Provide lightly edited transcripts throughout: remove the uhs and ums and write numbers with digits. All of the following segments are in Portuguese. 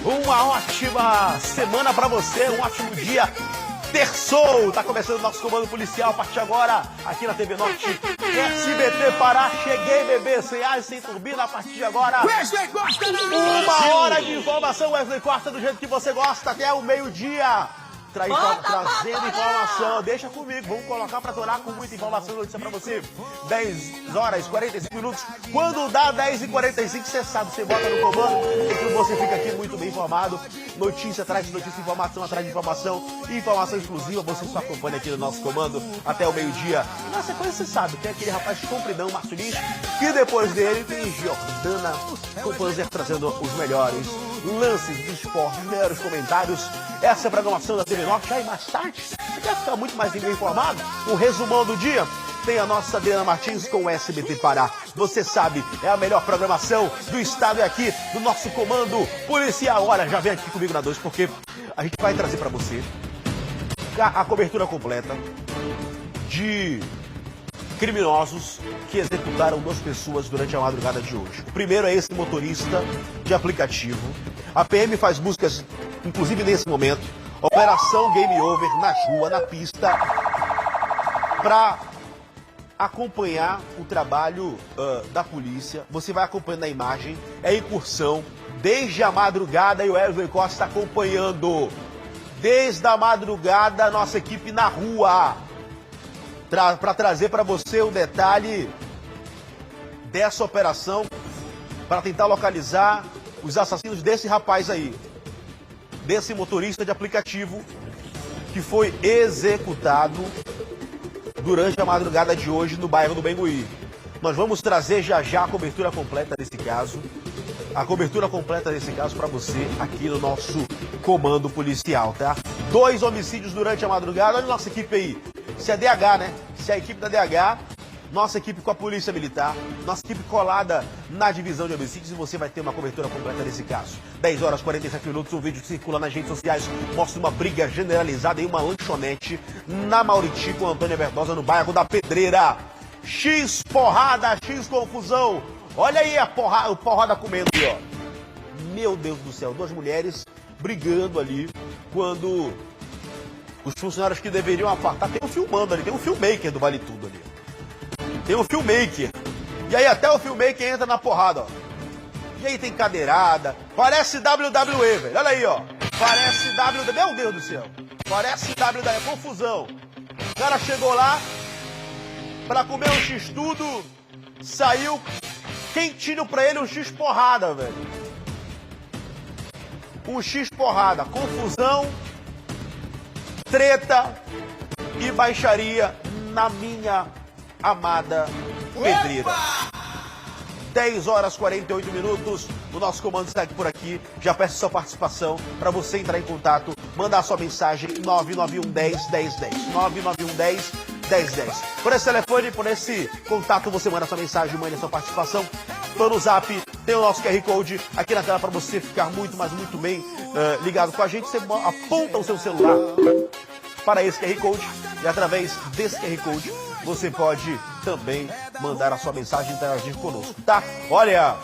Uma ótima semana pra você, um ótimo dia. Terçou, tá começando o nosso comando policial a partir de agora, aqui na TV Norte, SBT Pará. Cheguei, bebê, sem ar e sem turbina, a partir de agora. Wesley Costa no Uma hora de informação, Wesley Costa, do jeito que você gosta, até o meio-dia. Trazendo informação, deixa comigo, vamos colocar pra torar com muita informação, notícia pra você. 10 horas, 45 minutos, quando dá 10h45, você sabe, você bota no comando, e que você fica aqui muito bem informado. Notícia atrás de notícia, informação atrás de informação, informação exclusiva, você só acompanha aqui no nosso comando até o meio-dia. E na sequência você sabe, tem aquele rapaz compridão, Márcio Lins, e depois dele tem Jordana Companzer trazendo os melhores lances do esporte, os melhores comentários. Essa é a programação da TV Norte. Aí mais tarde, você quer ficar muito mais bem informado? Um resumão do dia. Tem a nossa Adriana Martins com o SBT Pará. Você sabe, é a melhor programação do estado, é aqui do nosso comando policial. Olha, já vem aqui comigo na 2, porque a gente vai trazer para você a cobertura completa de criminosos que executaram 2 pessoas durante a madrugada de hoje. O primeiro é esse motorista de aplicativo. A PM faz buscas, inclusive nesse momento, operação Game Over na rua, na pista, para acompanhar o trabalho da polícia. Você vai acompanhando a imagem, é incursão desde a madrugada e o Wesley Costa acompanhando. Desde a madrugada, a nossa equipe na rua, para trazer para você o detalhe dessa operação, para tentar localizar os assassinos desse rapaz aí, desse motorista de aplicativo que foi executado durante a madrugada de hoje no bairro do Bengui. Nós vamos trazer já já a cobertura completa desse caso, para você aqui no nosso comando policial, tá? 2 homicídios durante a madrugada. Olha a nossa equipe aí. Se é DH, né? Se é a equipe da DH, nossa equipe com a Polícia Militar, nossa equipe colada na divisão de homicídios, e você vai ter uma cobertura completa desse caso. 10 horas 47 minutos, um vídeo que circula nas redes sociais mostra uma briga generalizada em uma lanchonete na Mauriti com Antônia Verdosa, no bairro da Pedreira. X porrada, X confusão. Olha aí o porrada comendo aí, ó. Meu Deus do céu, 2 mulheres brigando ali quando os funcionários que deveriam apartar, tem um filmando ali, tem um filmmaker do Vale Tudo ali. Tem um filmmaker. E aí até o filmmaker entra na porrada, ó. E aí tem cadeirada. Parece WWE, velho. Olha aí, ó. Parece WWE. Meu Deus do céu. Parece WWE. Confusão. O cara chegou lá pra comer um X-tudo. Saiu quentinho pra ele um X-porrada, velho. Um X-porrada. Confusão, treta e baixaria na minha amada Pedreira. 10 horas 48 minutos, o nosso comando segue por aqui. Já peço sua participação para você entrar em contato, mandar sua mensagem 991 10 10 10. 991 10 10 10. Por esse telefone, por esse contato, você manda sua mensagem, manda sua participação. Tô no Zap, tem o nosso QR Code aqui na tela para você ficar muito, mas muito bem ligado com a gente. Você aponta o seu celular para esse QR Code e através desse QR Code você pode também mandar a sua mensagem e interagir conosco, tá? Olha,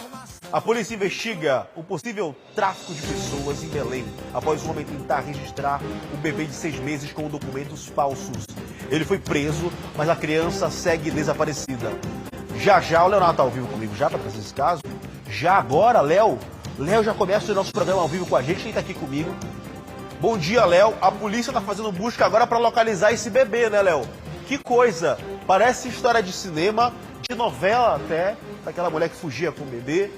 a polícia investiga o possível tráfico de pessoas em Belém após um homem tentar registrar um bebê de 6 meses com documentos falsos. Ele foi preso, mas a criança segue desaparecida. Já o Leonardo tá ao vivo comigo já para trazer esse caso. Já agora, Léo já começa o nosso programa ao vivo com a gente, quem tá aqui comigo. Bom dia, Léo. A polícia tá fazendo busca agora para localizar esse bebê, né, Léo? Que coisa! Parece história de cinema, de novela até, daquela mulher que fugia com o bebê,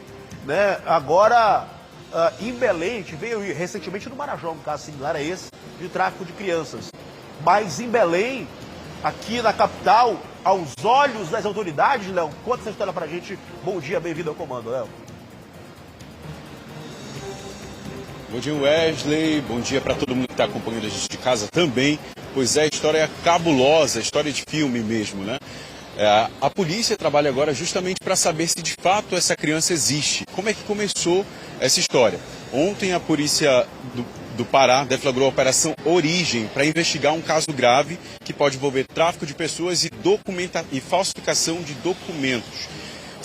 né? Agora, em Belém, a gente veio recentemente no Marajó, um caso similar a esse, de tráfico de crianças. Mas em Belém, aqui na capital, aos olhos das autoridades, Léo, conta essa história pra gente. Bom dia, bem-vindo ao comando, Léo. Bom dia, Wesley. Bom dia para todo mundo que está acompanhando a gente de casa também. Pois é, a história é cabulosa, história de filme mesmo, né? A polícia trabalha agora justamente para saber se de fato essa criança existe. Como é que começou essa história? Ontem a polícia do Pará deflagrou a Operação Origem para investigar um caso grave que pode envolver tráfico de pessoas e falsificação de documentos.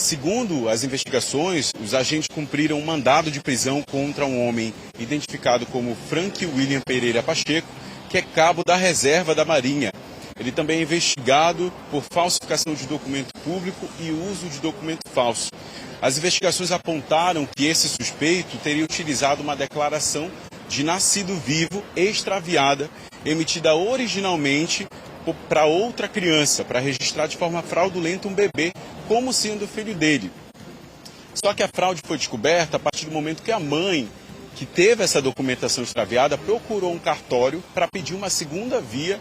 Segundo as investigações, os agentes cumpriram um mandado de prisão contra um homem identificado como Frank William Pereira Pacheco, que é cabo da reserva da Marinha. Ele também é investigado por falsificação de documento público e uso de documento falso. As investigações apontaram que esse suspeito teria utilizado uma declaração de nascido vivo extraviada, emitida originalmente para outra criança, para registrar de forma fraudulenta um bebê como sendo filho dele. Só que a fraude foi descoberta a partir do momento que a mãe, que teve essa documentação extraviada, procurou um cartório para pedir uma segunda via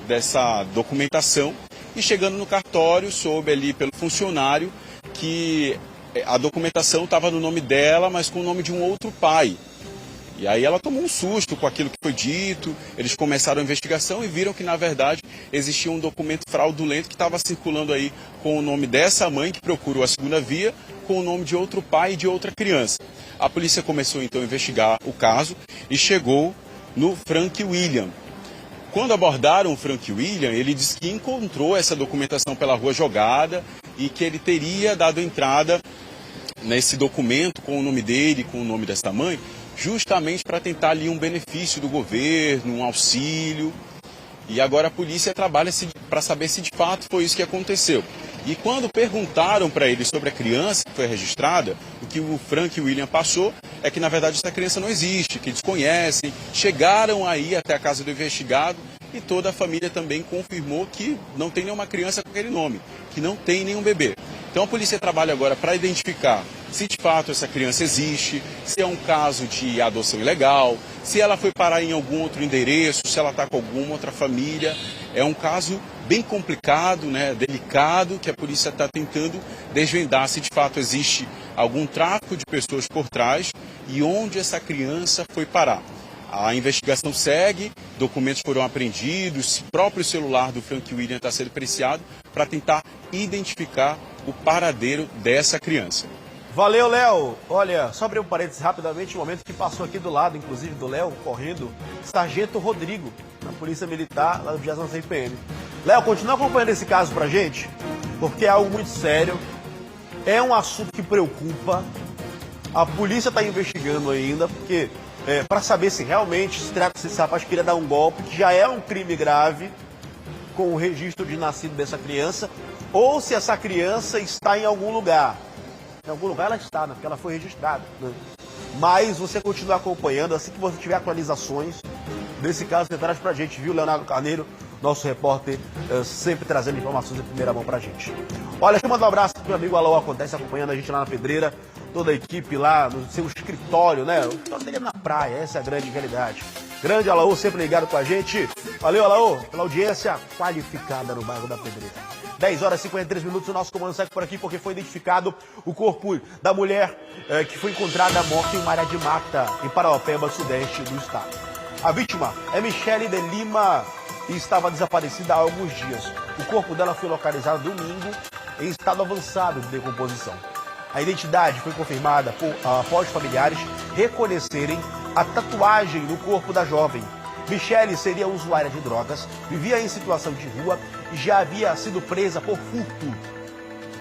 dessa documentação e chegando no cartório soube ali pelo funcionário que a documentação estava no nome dela, mas com o nome de um outro pai. E aí ela tomou um susto com aquilo que foi dito, eles começaram a investigação e viram que, na verdade, existia um documento fraudulento que estava circulando aí com o nome dessa mãe que procurou a segunda via, com o nome de outro pai e de outra criança. A polícia começou então a investigar o caso e chegou no Frank William. Quando abordaram o Frank William, ele disse que encontrou essa documentação pela rua jogada e que ele teria dado entrada nesse documento com o nome dele, com o nome dessa mãe, justamente para tentar ali um benefício do governo, um auxílio. E agora a polícia trabalha para saber se de fato foi isso que aconteceu. E quando perguntaram para ele sobre a criança que foi registrada, o que o Frank William passou é que na verdade essa criança não existe, que desconhecem. Chegaram aí até a casa do investigado e toda a família também confirmou que não tem nenhuma criança com aquele nome, que não tem nenhum bebê. Então a polícia trabalha agora para identificar se de fato essa criança existe, se é um caso de adoção ilegal, se ela foi parar em algum outro endereço, se ela está com alguma outra família. É um caso bem complicado, né, delicado, que a polícia está tentando desvendar se de fato existe algum tráfico de pessoas por trás e onde essa criança foi parar. A investigação segue, documentos foram apreendidos, o próprio celular do Frank William está sendo periciado para tentar identificar o paradeiro dessa criança. Valeu, Léo. Olha, só abrir um parênteses rapidamente, um momento que passou aqui do lado, inclusive do Léo, correndo, Sargento Rodrigo, na Polícia Militar, lá do 26º PM. Léo, continua acompanhando esse caso pra gente, porque é algo muito sério, é um assunto que preocupa, a polícia está investigando ainda, porque para saber se realmente esse rapaz queria dar um golpe, que já é um crime grave, com o registro de nascido dessa criança, ou se essa criança está em algum lugar. Em algum lugar ela está, né? Porque ela foi registrada. Né? Mas você continua acompanhando, assim que você tiver atualizações desse caso, você traz pra gente, viu, Leonardo Carneiro, nosso repórter, sempre trazendo informações em primeira mão pra gente. Olha, deixa eu mandar um abraço pro meu amigo Alaô Acontece, acompanhando a gente lá na Pedreira, toda a equipe lá no seu escritório, né? O escritório dele é na praia, essa é a grande realidade. Grande Alaô, sempre ligado com a gente. Valeu, Alaô, pela audiência qualificada no bairro da Pedreira. 10 horas e 53 minutos, o nosso comando segue por aqui porque foi identificado o corpo da mulher que foi encontrada morta em uma área de mata em Parauapebas, sudeste do estado. A vítima é Michele de Lima e estava desaparecida há alguns dias. O corpo dela foi localizado domingo em estado avançado de decomposição. A identidade foi confirmada após familiares reconhecerem a tatuagem no corpo da jovem. Michele seria usuária de drogas, vivia em situação de rua e já havia sido presa por furto.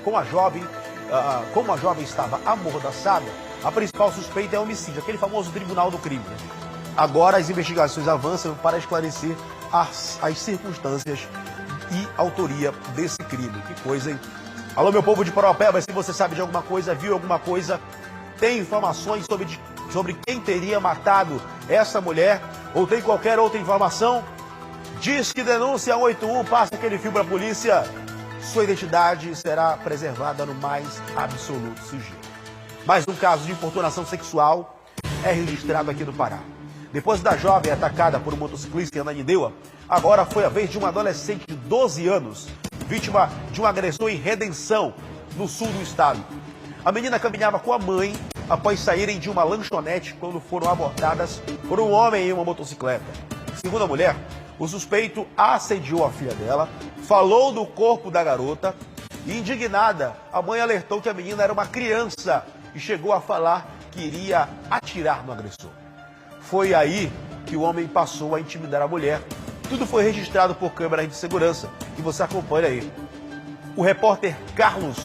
Como a jovem estava amordaçada, a principal suspeita é homicídio, aquele famoso tribunal do crime. Agora as investigações avançam para esclarecer as circunstâncias e autoria desse crime. Que coisa, hein? Alô, meu povo de Parauapebas, se você sabe de alguma coisa, viu alguma coisa, tem informações sobre quem teria matado essa mulher ou tem qualquer outra informação, diz que denúncia 181, passa aquele fio para a polícia, sua identidade será preservada no mais absoluto sigilo. Mais um caso de importunação sexual é registrado aqui no Pará. Depois da jovem atacada por um motociclista em Ananindeua, agora foi a vez de uma adolescente de 12 anos, vítima de um agressor em Redenção, no sul do estado. A menina caminhava com a mãe após saírem de uma lanchonete quando foram abordadas por um homem em uma motocicleta. Segundo a mulher, o suspeito assediou a filha dela, falou do corpo da garota e, indignada, a mãe alertou que a menina era uma criança e chegou a falar que iria atirar no agressor. Foi aí que o homem passou a intimidar a mulher. Tudo foi registrado por câmeras de segurança e você acompanha aí. O repórter Carlos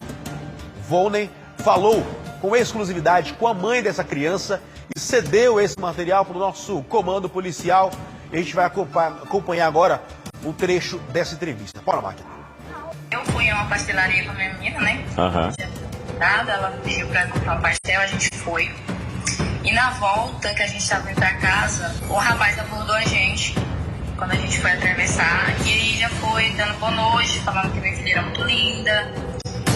Volney falou com exclusividade com a mãe dessa criança e cedeu esse material para o nosso comando policial. A gente vai acompanhar agora um trecho dessa entrevista. Bora, máquina. Eu fui a uma pastelaria com a minha menina, né? Ela pediu para comprar um pastel, a gente foi. E na volta que a gente estava indo para casa, o rapaz abordou a gente quando a gente foi atravessar. E aí já foi dando boa noite, falando que minha filha era muito linda.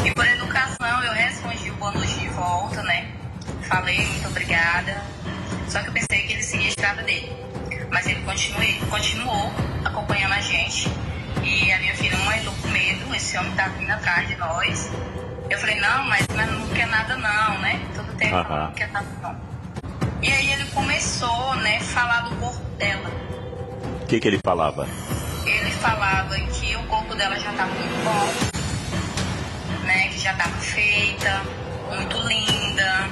E por educação eu respondi o boa noite de volta, né? Falei muito obrigada. Só que eu pensei que ele seguia a estrada dele. Mas ele continuou acompanhando a gente. E a minha filha, mãe, tô com medo, esse homem tá vindo atrás de nós. Eu falei, não, mas não quer nada não, né? Todo tempo não quer nada não. E aí ele começou, né, falar do corpo dela. O que ele falava? Ele falava que o corpo dela já estava muito bom, né, que já estava feita, muito linda.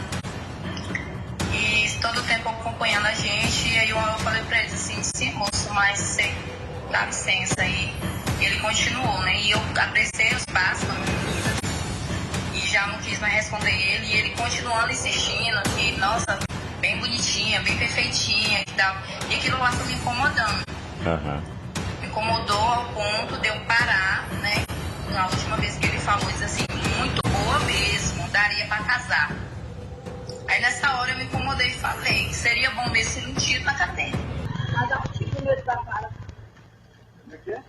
E todo o tempo acompanhando a gente. E aí eu falei pra ele assim, sim, moço, mas você dá licença aí. Ele continuou, né, e eu apressei os passos da menina e já não quis mais responder ele. E ele continuando insistindo que, nossa, bem bonitinha, bem perfeitinha, que dava. E aquilo lá foi me incomodando. Me incomodou ao ponto de eu parar, né? Na última vez que ele falou, disse assim, muito boa mesmo, daria pra casar. Aí nessa hora eu me incomodei e falei que seria bom mesmo ser um tiro na cadeia. Mas dá um tiro no meio da cara. Como é que é?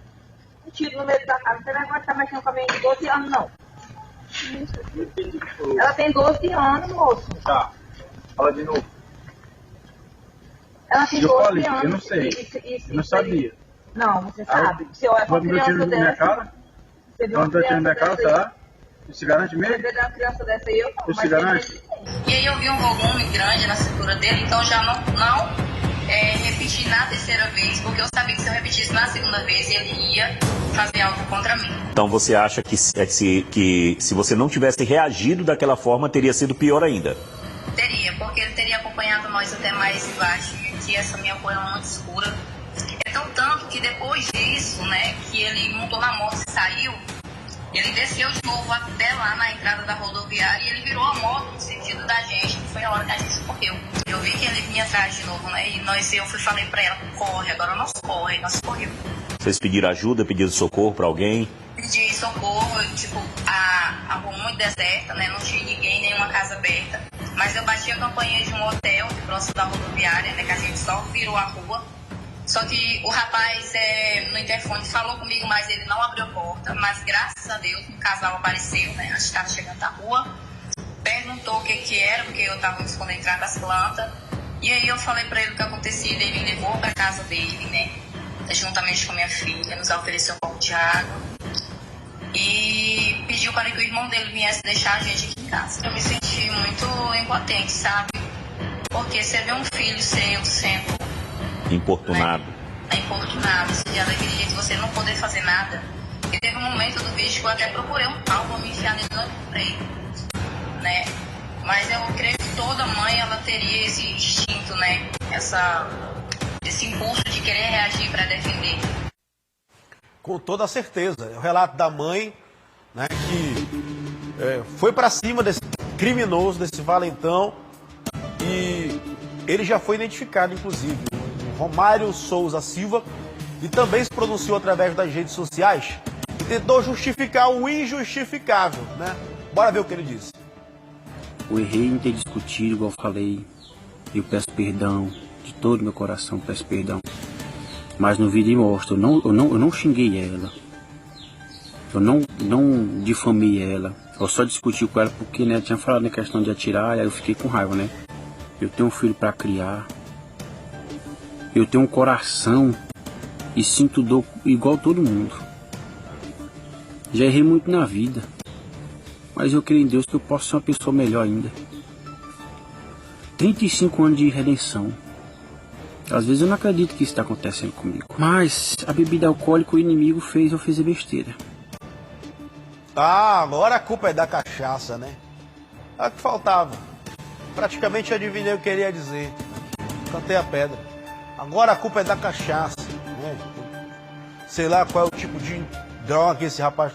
Um tiro no meio da cara. Você não vai estar mexendo com a menina de 12 anos, não. Ela tem 12 anos, moço. Tá. Fala de novo. Ela tem 12 anos. Eu não sei. Eu não sabia. Não, você sabe. Você olha pra uma criança dessa. Você viu uma criança dessa, será? Você se garante mesmo? Você vê uma criança dessa aí, eu não. Você se garante? E aí eu vi um volume grande na cintura dele, então eu já não repeti na terceira vez, porque eu sabia que se eu repetisse na segunda vez, ele ia fazer algo contra mim. Então você acha que se você não tivesse reagido daquela forma, teria sido pior ainda? Teria, porque ele teria acompanhado nós até mais embaixo, que essa minha rua é muito escura. Então, tanto que depois disso, né, que ele montou na moto e saiu, ele desceu de novo até lá na entrada da rodoviária e ele virou a moto no sentido da gente, que foi a hora que a gente correu. Eu vi que ele vinha atrás de novo, né, e eu falei pra ela, corre, agora nós correu. Vocês pediram ajuda, pediram socorro pra alguém? Pedi socorro, a rua muito deserta, né, não tinha ninguém, nenhuma casa aberta. Mas eu bati a campainha de um hotel próximo da rodoviária, né, que a gente só virou a rua. Só que o rapaz no interfone falou comigo, mas ele não abriu a porta. Mas graças a Deus, um casal apareceu, né? A gente estava chegando na rua. Perguntou o que era, porque eu estava me escondendo atrás das plantas. E aí eu falei para ele o que acontecia. Ele me levou para casa dele, né? Juntamente com a minha filha, nos ofereceu um pouco de água. E pediu para que o irmão dele viesse deixar a gente aqui em casa. Eu me senti muito impotente, sabe? Porque você vê um filho seu sendo importunado. Importunado, de alegria de você não poder fazer nada. E teve um momento do vídeo que eu até procurei um pau pra me enfiar nele, não comprei, né? Mas eu creio que toda mãe, ela teria esse instinto, né? Esse impulso de querer reagir para defender. Com toda certeza. É o relato da mãe, né, que foi para cima desse criminoso, desse valentão, e ele já foi identificado, inclusive. Romário Souza Silva, e também se pronunciou através das redes sociais e tentou justificar o injustificável, né? Bora ver o que ele disse. Eu errei em ter discutido, igual eu falei. Eu peço perdão, de todo meu coração peço perdão. Mas no vídeo mostra, eu não xinguei ela. Eu não difamei ela. Eu só discuti com ela porque, né, tinha falado na questão de atirar, e aí eu fiquei com raiva, né? Eu tenho um filho para criar. Eu tenho um coração e sinto dor igual todo mundo. Já errei muito na vida, mas eu creio em Deus que eu posso ser uma pessoa melhor ainda. 35 anos de redenção. Às vezes eu não acredito que isso está acontecendo comigo. Mas a bebida alcoólica, o inimigo fez eu fazer besteira. Ah, agora a culpa é da cachaça, né? É o que faltava. Praticamente adivinhei o que ele ia dizer. Cantei a pedra. Agora a culpa é da cachaça, né? Sei lá qual é o tipo de droga que esse rapaz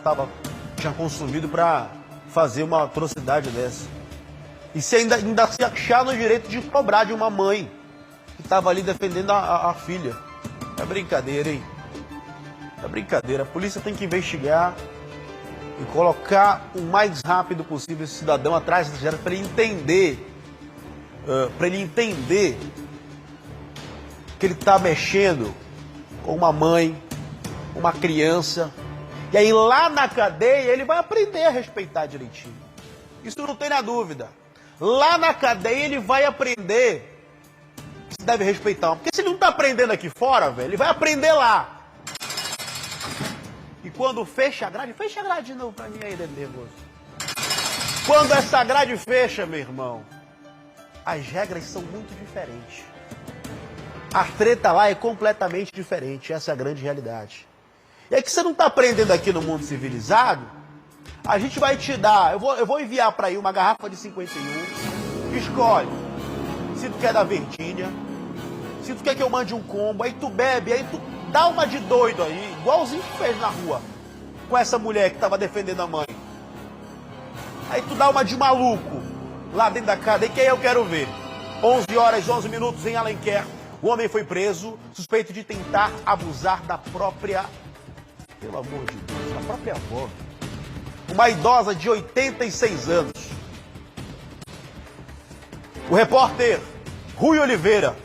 tinha consumido para fazer uma atrocidade dessa. E se ainda se achar no direito de cobrar de uma mãe que estava ali defendendo a filha. É brincadeira, hein? É brincadeira. A polícia tem que investigar e colocar o mais rápido possível esse cidadão atrás dessa geração para ele entender que ele está mexendo com uma mãe, uma criança. E aí lá na cadeia ele vai aprender a respeitar direitinho. Isso não tem na dúvida. Lá na cadeia ele vai aprender que se deve respeitar. Porque se ele não está aprendendo aqui fora, velho, ele vai aprender lá. E quando fecha a grade de novo pra mim aí, nervoso. Quando essa grade fecha, meu irmão, as regras são muito diferentes. A treta lá é completamente diferente, essa é a grande realidade. E é que você não está aprendendo aqui no mundo civilizado, a gente vai te dar, eu vou enviar para aí uma garrafa de 51, escolhe, se tu quer da verdinha, se tu quer que eu mande um combo, aí tu bebe, aí tu dá uma de doido aí, igualzinho que fez na rua, com essa mulher que estava defendendo a mãe. Aí tu dá uma de maluco, lá dentro da cadeia, que aí eu quero ver. 11 horas, 11 minutos em Alenquer, o homem foi preso, suspeito de tentar abusar da própria, pelo amor de Deus, da própria avó. Uma idosa de 86 anos. O repórter Rui Oliveira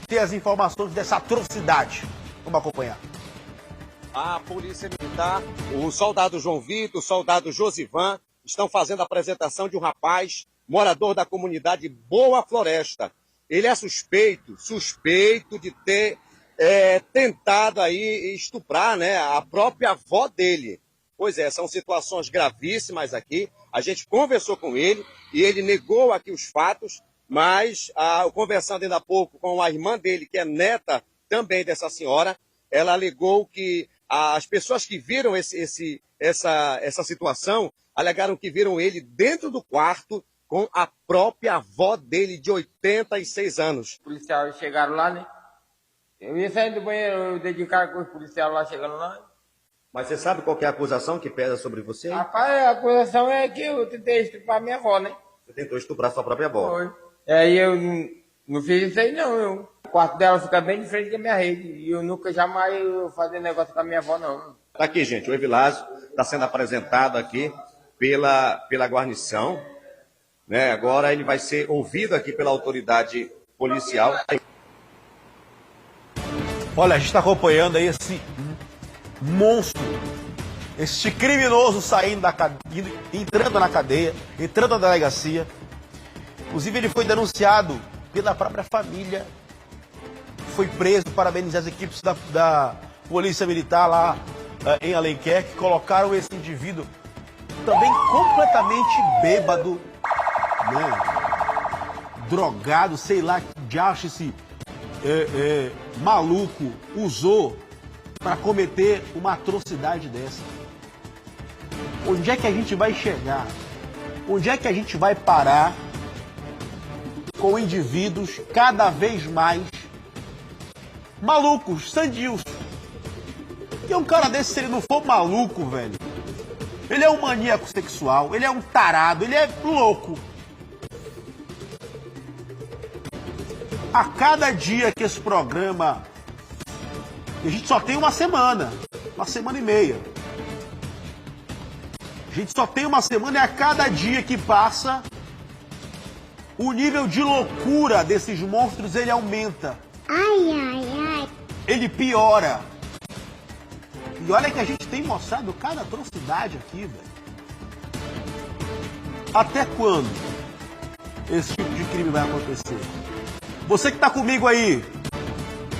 tem as informações dessa atrocidade. Vamos acompanhar. A Polícia Militar, o soldado João Vitor, o soldado Josivan, estão fazendo a apresentação de um rapaz, morador da comunidade Boa Floresta. Ele é suspeito de ter tentado aí estuprar, né, a própria avó dele. Pois é, são situações gravíssimas aqui. A gente conversou com ele e ele negou aqui os fatos, mas conversando ainda há pouco com a irmã dele, que é neta também dessa senhora, ela alegou que as pessoas que viram essa situação alegaram que viram ele dentro do quarto com a própria avó dele de 86 anos. Os policiais chegaram lá, né? Eu ia sair do banheiro, eu dei de cara com os policiais lá chegando lá. Mas você sabe qual que é a acusação que pesa sobre você? Rapaz, a acusação é que eu tentei estuprar minha avó, né? Você tentou estuprar sua própria avó? Foi. Aí eu não fiz isso aí não. O quarto dela fica bem de frente com a minha rede. E eu nunca jamais fazer negócio com a minha avó, não. Tá aqui, gente, o Evilásio está sendo apresentado aqui pela guarnição. Né? Agora ele vai ser ouvido aqui pela autoridade policial. Olha, a gente está acompanhando aí esse monstro, este criminoso saindo da cadeia, entrando na cadeia, entrando na delegacia. Inclusive ele foi denunciado pela própria família, foi preso, parabenizar as equipes da Polícia Militar lá em Alenquer, que colocaram esse indivíduo também completamente bêbado, né? Drogado, sei lá que diacho esse maluco usou para cometer uma atrocidade dessa. Onde é que a gente vai chegar? Onde é que a gente vai parar com indivíduos cada vez mais malucos, sandios? E um cara desse, se ele não for maluco, velho, ele é um maníaco sexual, ele é um tarado, ele é louco. A cada dia que esse programa... A gente só tem uma semana e meia. A gente só tem uma semana e a cada dia que passa, o nível de loucura desses monstros, ele aumenta. Ele piora. E olha que a gente tem mostrado cada atrocidade aqui, velho. Até quando esse tipo de crime vai acontecer? Você que está comigo aí,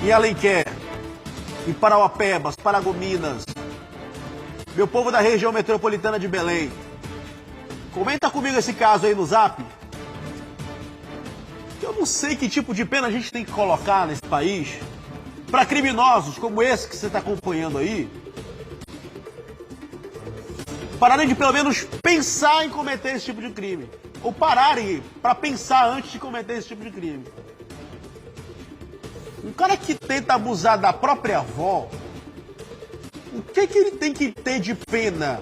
em Alenquer, em Parauapebas, Paragominas, meu povo da região metropolitana de Belém, comenta comigo esse caso aí no Zap. Eu não sei que tipo de pena a gente tem que colocar nesse país para criminosos como esse que você está acompanhando aí, pararem de pelo menos pensar em cometer esse tipo de crime, ou pararem para pensar antes de cometer esse tipo de crime. Um cara que tenta abusar da própria avó, o que ele tem que ter de pena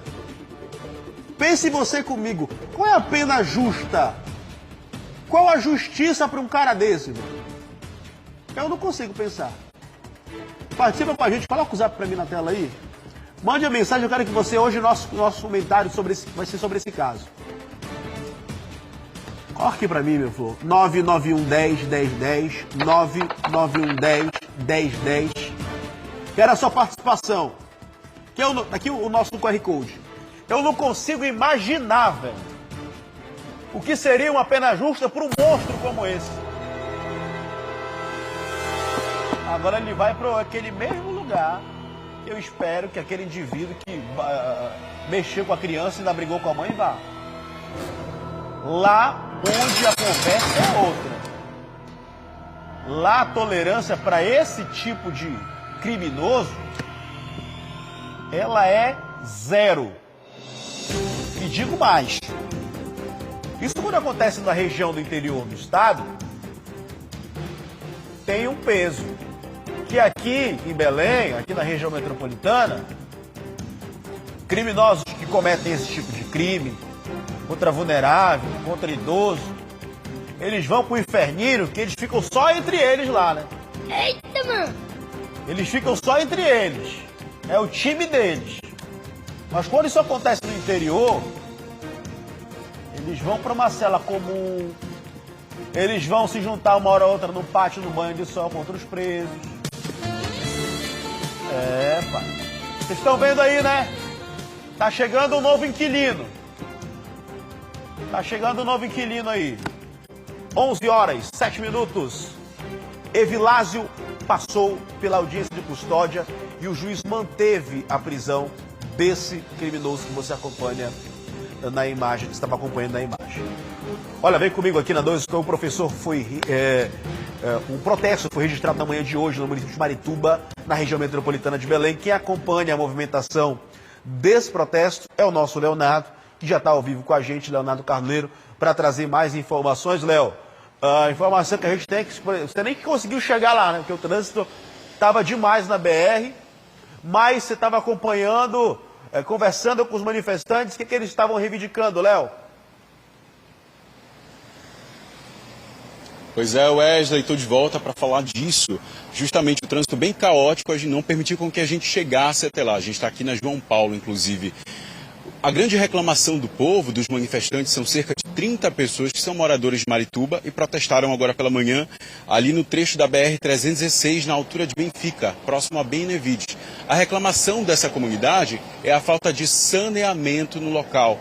Pense você comigo, qual é a pena justa? Qual a justiça para um cara desse, velho? Eu não consigo pensar. Participa com a gente, coloca o zap para mim na tela aí. Mande a mensagem, eu quero que você, hoje, nosso comentário vai ser sobre esse caso. Coloca aqui pra mim, meu flor. 991101010, 991101010. Quero a sua participação. Aqui o nosso QR Code. Eu não consigo imaginar, velho, o que seria uma pena justa para um monstro como esse. Agora ele vai para aquele mesmo lugar que eu espero que aquele indivíduo que mexeu com a criança e ainda brigou com a mãe vá. Lá onde a conversa é outra. Lá a tolerância para esse tipo de criminoso, ela é zero. E digo mais. Isso quando acontece na região do interior do estado, tem um peso. Que aqui em Belém, aqui na região metropolitana, criminosos que cometem esse tipo de crime, contra vulnerável, contra idoso, eles vão pro inferninho, que eles ficam só entre eles lá, né? Eita, mano! Eles ficam só entre eles. É o time deles. Mas quando isso acontece no interior, eles vão para uma cela comum, eles vão se juntar uma hora ou outra no pátio do banho de sol contra os presos. É, pai. Vocês estão vendo aí, né? Tá chegando um novo inquilino. Tá chegando um novo inquilino aí. 11 horas, 7 minutos. Evilásio passou pela audiência de custódia e o juiz manteve a prisão desse criminoso que você acompanha na imagem, que estava acompanhando na imagem. Olha, vem comigo aqui na 2, o professor um protesto foi registrado na manhã de hoje no município de Marituba, na região metropolitana de Belém. Quem acompanha a movimentação desse protesto é o nosso Leonardo, que já está ao vivo com a gente, Leonardo Carneiro, para trazer mais informações. Léo, a informação que a gente tem é que você nem conseguiu chegar lá, né? Porque o trânsito estava demais na BR, mas você estava acompanhando, conversando com os manifestantes. O que eles estavam reivindicando, Léo? Pois é, Wesley, estou de volta para falar disso. Justamente o trânsito bem caótico não permitiu com que a gente chegasse até lá. A gente está aqui na João Paulo, inclusive. A grande reclamação do povo, dos manifestantes, são cerca de 30 pessoas que são moradores de Marituba e protestaram agora pela manhã ali no trecho da BR-316, na altura de Benfica, próximo a Benevides. A reclamação dessa comunidade é a falta de saneamento no local.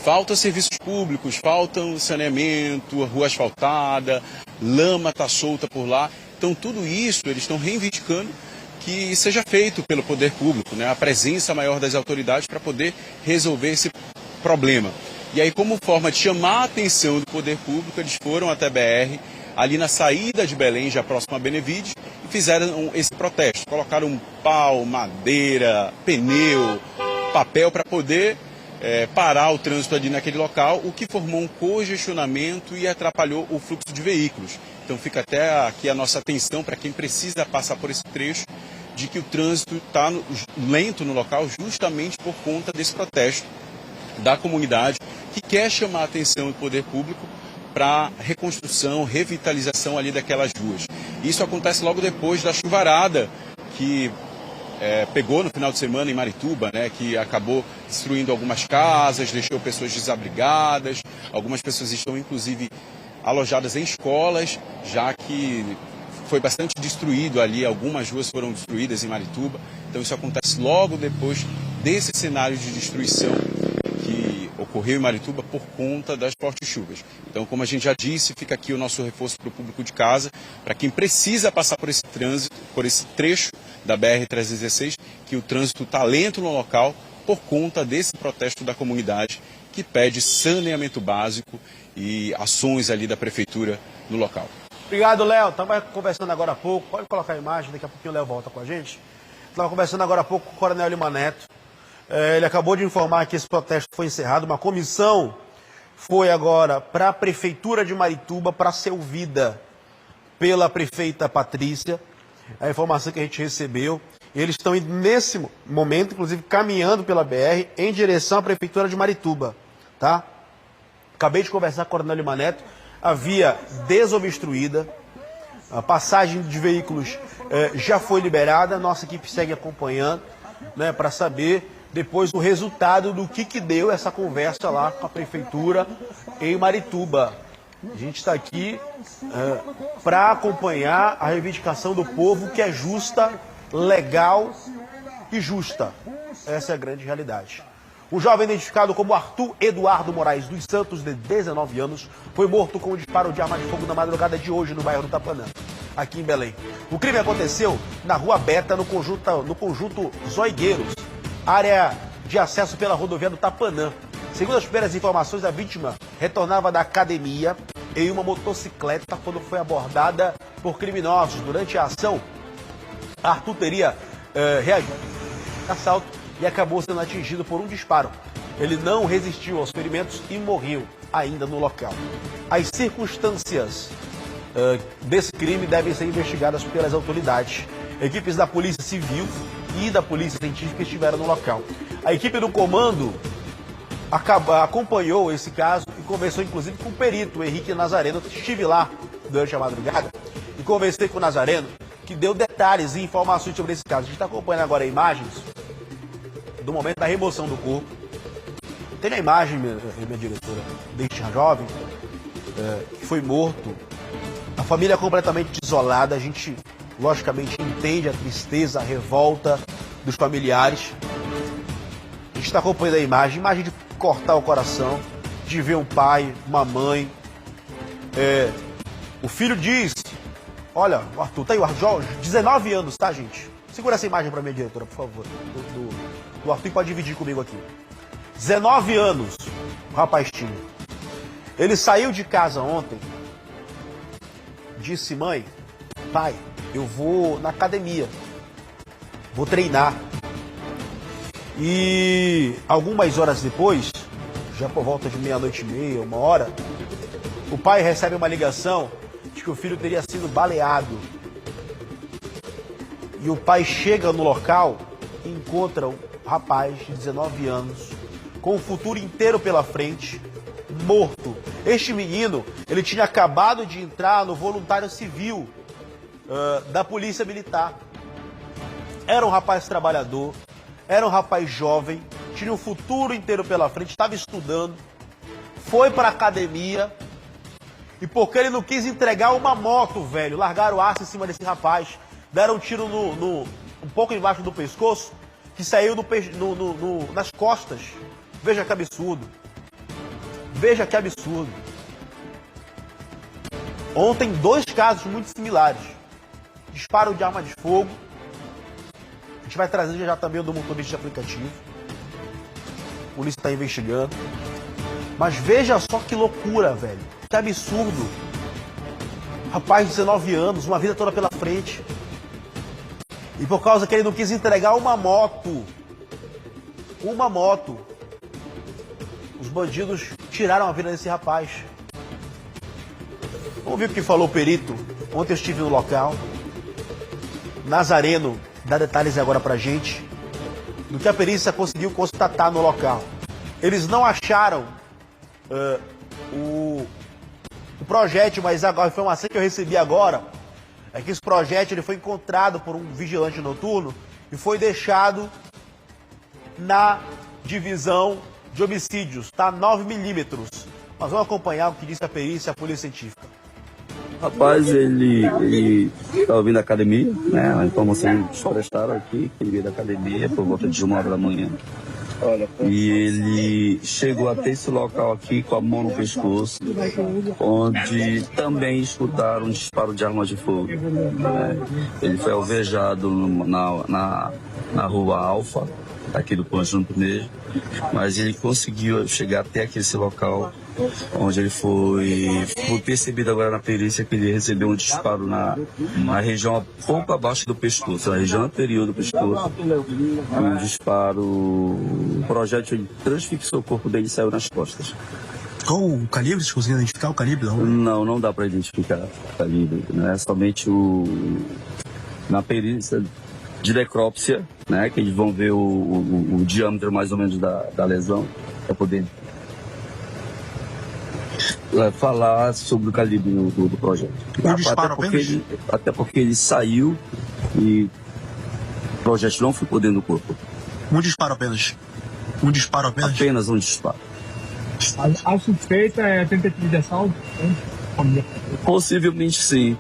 Faltam serviços públicos, faltam saneamento, rua asfaltada, lama está solta por lá. Então tudo isso eles estão reivindicando que seja feito pelo poder público, né? A presença maior das autoridades para poder resolver esse problema. E aí, como forma de chamar a atenção do poder público, eles foram até a BR, ali na saída de Belém, já próximo a Benevides, e fizeram esse protesto. Colocaram um pau, madeira, pneu, papel para poder parar o trânsito ali naquele local, o que formou um congestionamento e atrapalhou o fluxo de veículos. Então fica até aqui a nossa atenção para quem precisa passar por esse trecho, de que o trânsito está lento no local justamente por conta desse protesto da comunidade que quer chamar a atenção do poder público para reconstrução, revitalização ali daquelas ruas. Isso acontece logo depois da chuvarada que pegou no final de semana em Marituba, né, que acabou destruindo algumas casas, deixou pessoas desabrigadas, algumas pessoas estão inclusive alojadas em escolas, já que foi bastante destruído ali, algumas ruas foram destruídas em Marituba. Então isso acontece logo depois desse cenário de destruição que ocorreu em Marituba por conta das fortes chuvas. Então, como a gente já disse, fica aqui o nosso reforço para o público de casa, para quem precisa passar por esse trânsito, por esse trecho da BR-316, que o trânsito está lento no local por conta desse protesto da comunidade que pede saneamento básico e ações ali da prefeitura no local. Obrigado, Léo. Estava conversando agora há pouco, pode colocar a imagem, daqui a pouquinho o Léo volta com a gente. Estava conversando agora há pouco com o Coronel Lima Neto. Ele acabou de informar que esse protesto foi encerrado. Uma comissão foi agora para a Prefeitura de Marituba para ser ouvida pela prefeita Patrícia. A informação que a gente recebeu. Eles estão indo nesse momento, inclusive, caminhando pela BR em direção à Prefeitura de Marituba, tá? Acabei de conversar com o Coronel Lima Neto, a via desobstruída, a passagem de veículos já foi liberada, nossa equipe segue acompanhando, né, para saber depois o resultado do que deu essa conversa lá com a Prefeitura em Marituba. A gente está aqui para acompanhar a reivindicação do povo, que é justa, legal e justa. Essa é a grande realidade. O jovem identificado como Arthur Eduardo Moraes dos Santos, de 19 anos, foi morto com um disparo de arma de fogo na madrugada de hoje no bairro do Tapanã, aqui em Belém. O crime aconteceu na Rua Beta, no conjunto Zoigueiros, área de acesso pela rodovia do Tapanã. Segundo as primeiras informações, a vítima retornava da academia em uma motocicleta quando foi abordada por criminosos. Durante a ação, Arthur teria reagido ao assalto e acabou sendo atingido por um disparo. Ele não resistiu aos ferimentos e morreu ainda no local. As circunstâncias desse crime devem ser investigadas pelas autoridades. Equipes da Polícia Civil e da Polícia Científica estiveram no local. A equipe do comando acompanhou esse caso e conversou inclusive com o perito Henrique Nazareno. Estive lá durante a madrugada e conversei com o Nazareno, que deu detalhes e informações sobre esse caso. A gente está acompanhando agora imagens do momento da remoção do corpo. Tem a imagem, minha diretora, deste jovem que foi morto. A família é completamente desolada. A gente, logicamente, entende a tristeza, a revolta dos familiares. A gente está acompanhando a imagem de cortar o coração, de ver um pai, uma mãe. O filho diz, olha, o Arthur, tá aí o Arthur, 19 anos, tá, gente? Segura essa imagem para minha diretora, por favor. O Arthur pode dividir comigo aqui. 19 anos, o rapaz tinha. Ele saiu de casa ontem, disse, mãe, pai, eu vou na academia, vou treinar. E algumas horas depois, já por volta de 00:30, 1h, o pai recebe uma ligação de que o filho teria sido baleado. E o pai chega no local e encontra um rapaz de 19 anos, com o futuro inteiro pela frente, morto. Este menino, ele tinha acabado de entrar no voluntário civil da Polícia Militar. Era um rapaz trabalhador, era um rapaz jovem, tinha um futuro inteiro pela frente, estava estudando, foi para a academia e porque ele não quis entregar uma moto, velho, largaram o aço em cima desse rapaz, deram um tiro um pouco embaixo do pescoço, que saiu nas costas. Veja que absurdo. Veja que absurdo. Ontem, 2 casos muito similares. Disparo de arma de fogo. A gente vai trazer já também o do motorista de aplicativo. A polícia está investigando. Mas veja só que loucura, velho. Que absurdo. Rapaz de 19 anos, uma vida toda pela frente. E por causa que ele não quis entregar uma moto, os bandidos tiraram a vida desse rapaz. Vamos ver o que falou o perito. Ontem eu estive no local. Nazareno dá detalhes agora pra gente do que a perícia conseguiu constatar no local. Eles não acharam o projétil, mas a informação que eu recebi agora é que esse projétil ele foi encontrado por um vigilante noturno e foi deixado na divisão de homicídios, tá? 9mm. Nós vamos acompanhar o que disse a perícia e a polícia científica. Rapaz, ele estava vindo da academia, né? A informação que prestaram aqui, que ele veio da academia por volta de 1h. E ele chegou até esse local aqui com a mão no pescoço, onde também escutaram um disparo de arma de fogo. Ele foi alvejado na Rua Alfa, aqui do conjunto mesmo, mas ele conseguiu chegar até aqui esse local, onde ele foi percebido agora na perícia que ele recebeu um disparo na região pouco abaixo do pescoço, na região anterior do pescoço. Um disparo, o projétil transfixou o corpo dele e saiu nas costas. Qual o calibre? Você conseguiu identificar o calibre? Não dá para identificar o calibre, né? Somente na perícia de necrópsia, né? Que eles vão ver o diâmetro mais ou menos da lesão, para poder falar sobre o calibre do projeto. Até porque ele saiu e o projeto não ficou dentro do corpo. Um disparo apenas? Um disparo apenas? Apenas um disparo. A suspeita é tentativa de assalto? Possivelmente sim.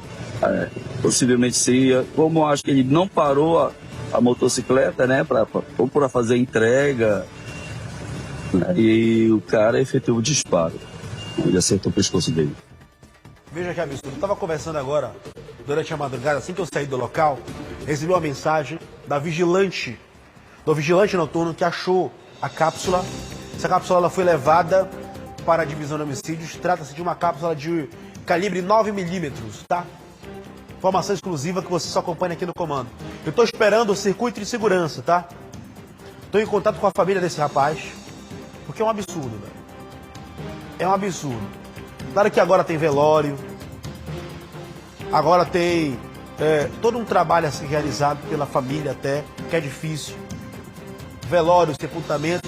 Possivelmente sim. Como eu acho que ele não parou a motocicleta, né, ou para fazer entrega, né, e o cara efetuou o disparo. Ele acertou o pescoço dele. Veja que absurdo. Eu estava conversando agora, durante a madrugada, assim que eu saí do local, recebi uma mensagem do vigilante noturno que achou a cápsula. Essa cápsula ela foi levada para a divisão de homicídios. Trata-se de uma cápsula de calibre 9mm, tá? Informação exclusiva que você só acompanha aqui no comando. Eu estou esperando o circuito de segurança, tá? Estou em contato com a família desse rapaz, porque é um absurdo, velho. É um absurdo. Claro que agora tem velório, agora tem todo um trabalho a ser realizado pela família até, que é difícil. Velório, sepultamento.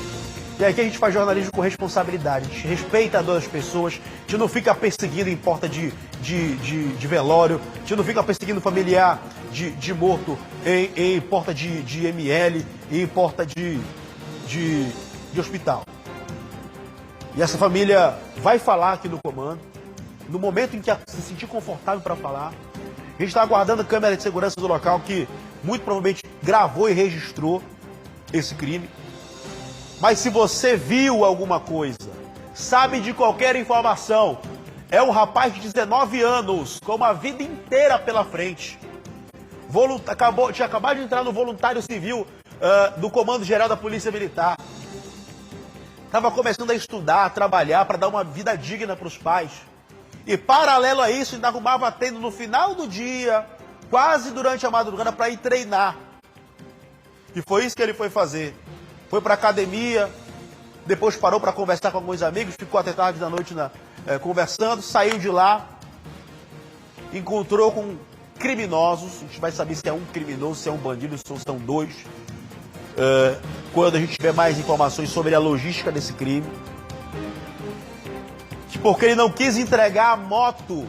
E aqui a gente faz jornalismo com responsabilidade. A gente respeita a dor das pessoas, a gente não fica perseguindo em porta de velório, a gente não fica perseguindo familiar de morto em porta de ML, em porta de hospital. E essa família vai falar aqui no comando, no momento em que se sentir confortável para falar. A gente está aguardando a câmera de segurança do local que muito provavelmente gravou e registrou esse crime. Mas se você viu alguma coisa, sabe de qualquer informação, é um rapaz de 19 anos, com uma vida inteira pela frente. Tinha acabado de entrar no voluntário civil do Comando Geral da Polícia Militar. Estava começando a estudar, a trabalhar para dar uma vida digna para os pais. E paralelo a isso, ainda arrumava tendo no final do dia, quase durante a madrugada, para ir treinar. E foi isso que ele foi fazer. Foi para a academia, depois parou para conversar com alguns amigos, ficou até tarde da noite conversando, saiu de lá, encontrou com criminosos. A gente vai saber se é um criminoso, se é um bandido, se são dois. Quando a gente tiver mais informações sobre a logística desse crime. Porque ele não quis entregar a moto.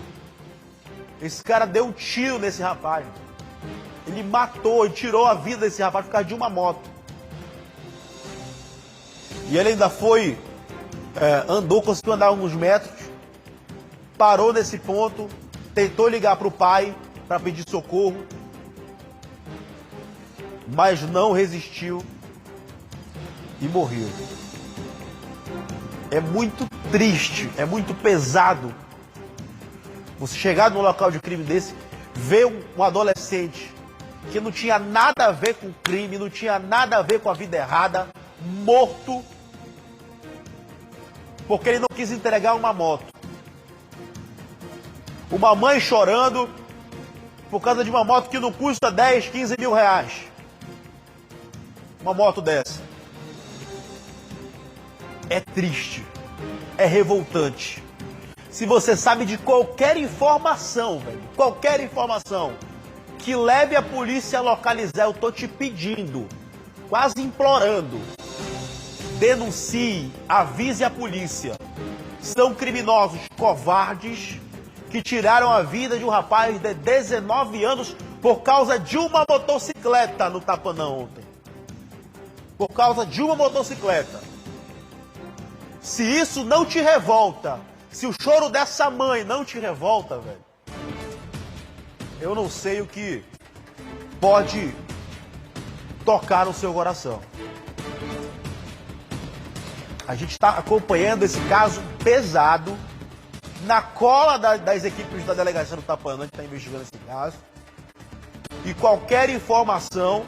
Esse cara deu um tiro nesse rapaz. Ele matou e tirou a vida desse rapaz por causa de uma moto. E ele ainda foi, conseguiu andar alguns metros, parou nesse ponto, tentou ligar para o pai para pedir socorro, mas não resistiu e morreu. É muito triste, é muito pesado você chegar num local de crime desse, ver um adolescente que não tinha nada a ver com o crime, não tinha nada a ver com a vida errada, morto, porque ele não quis entregar uma moto. Uma mãe chorando por causa de uma moto que não custa 10, 15 mil reais. Uma moto dessa. É triste. É revoltante. Se você sabe de qualquer informação, velho, qualquer informação que leve a polícia a localizar, eu tô te pedindo, quase implorando, denuncie, avise a polícia. São criminosos covardes que tiraram a vida de um rapaz de 19 anos por causa de uma motocicleta no Tapanã ontem. Por causa de uma motocicleta. Se isso não te revolta, se o choro dessa mãe não te revolta, velho, eu não sei o que pode tocar no seu coração. A gente está acompanhando esse caso pesado, na cola das equipes da delegacia do Tapanã, que está investigando esse caso. E qualquer informação